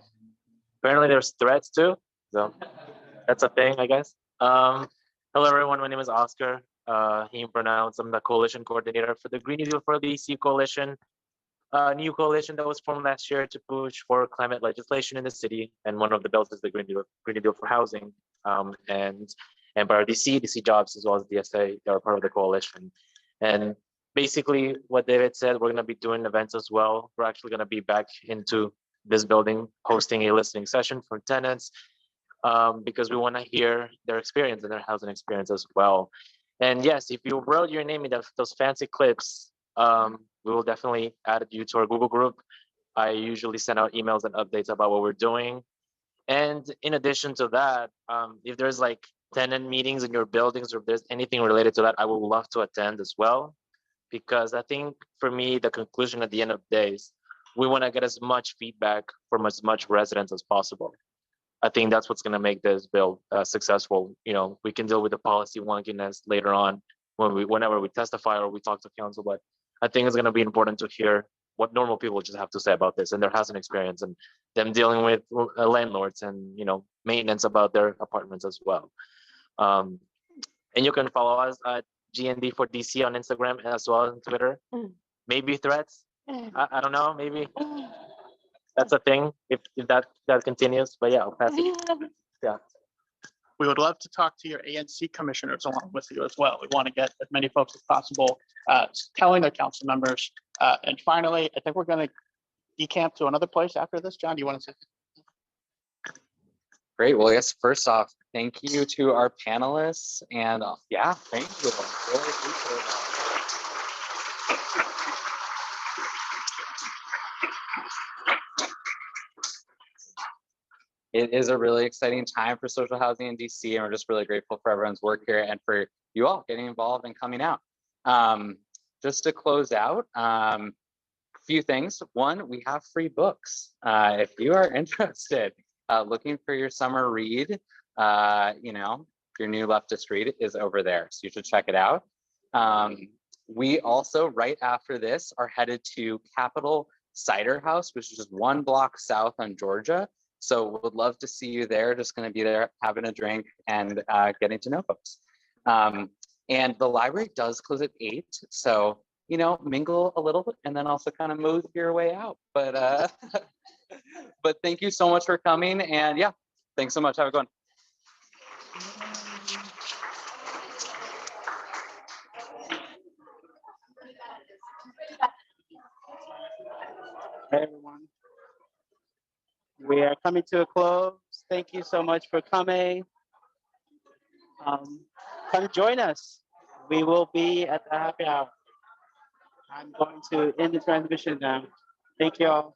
Apparently there's threats too, so that's a thing, I guess. Hello everyone, my name is Oscar. He pronounced. I'm the coalition coordinator for the Green New Deal for DC coalition, a new coalition that was formed last year to push for climate legislation in the city, and one of the bills is the Green New Deal for housing. And Empire DC Jobs, as well as DSA, they are part of the coalition. And basically, what David said, we're going to be doing events as well. We're actually going to be back into this building, hosting a listening session for tenants, because we want to hear their experience and their housing experience as well. And yes, if you wrote your name in those fancy clips, we will definitely add you to our Google group. I usually send out emails and updates about what we're doing. And in addition to that, if there's like tenant meetings in your buildings, or if there's anything related to that, I would love to attend as well. Because I think for me, the conclusion at the end of the day is we want to get as much feedback from as much residents as possible. I think that's what's going to make this bill successful. We can deal with the policy wonkiness later on whenever we testify or we talk to council, but I think it's going to be important to hear what normal people just have to say about this and their housing experience, and them dealing with landlords and maintenance about their apartments as well. And you can follow us at GND for DC on Instagram as well as on Twitter. Maybe threats. I don't know. Maybe that's a thing if that continues. But yeah, I'll pass it. Yeah. We would love to talk to your ANC commissioners along with you as well. We want to get as many folks as possible telling their council members. And finally, I think we're going to decamp to another place after this. John, do you want to say? Great. Well, I guess first off, thank you to our panelists, and yeah, thank you. Really appreciate it. It is a really exciting time for social housing in DC, and we're just really grateful for everyone's work here and for you all getting involved and coming out. Just to close out, a few things. One, we have free books. If you are interested, looking for your summer read, you know, your new leftist read is over there. So you should check it out. We also, right after this, are headed to Capitol Cider House, which is just 1 block south on Georgia. So would love to see you there. Just going to be there having a drink and getting to know folks. And the library does close at 8. So, you know, mingle a little bit and then also kind of move your way out. But but thank you so much for coming. And yeah, thanks so much. Have a good one. Hey, everyone. We are coming to a close. Thank you so much for coming. Come join us. We will be at the happy hour. I'm going to end the transmission now. Thank you all.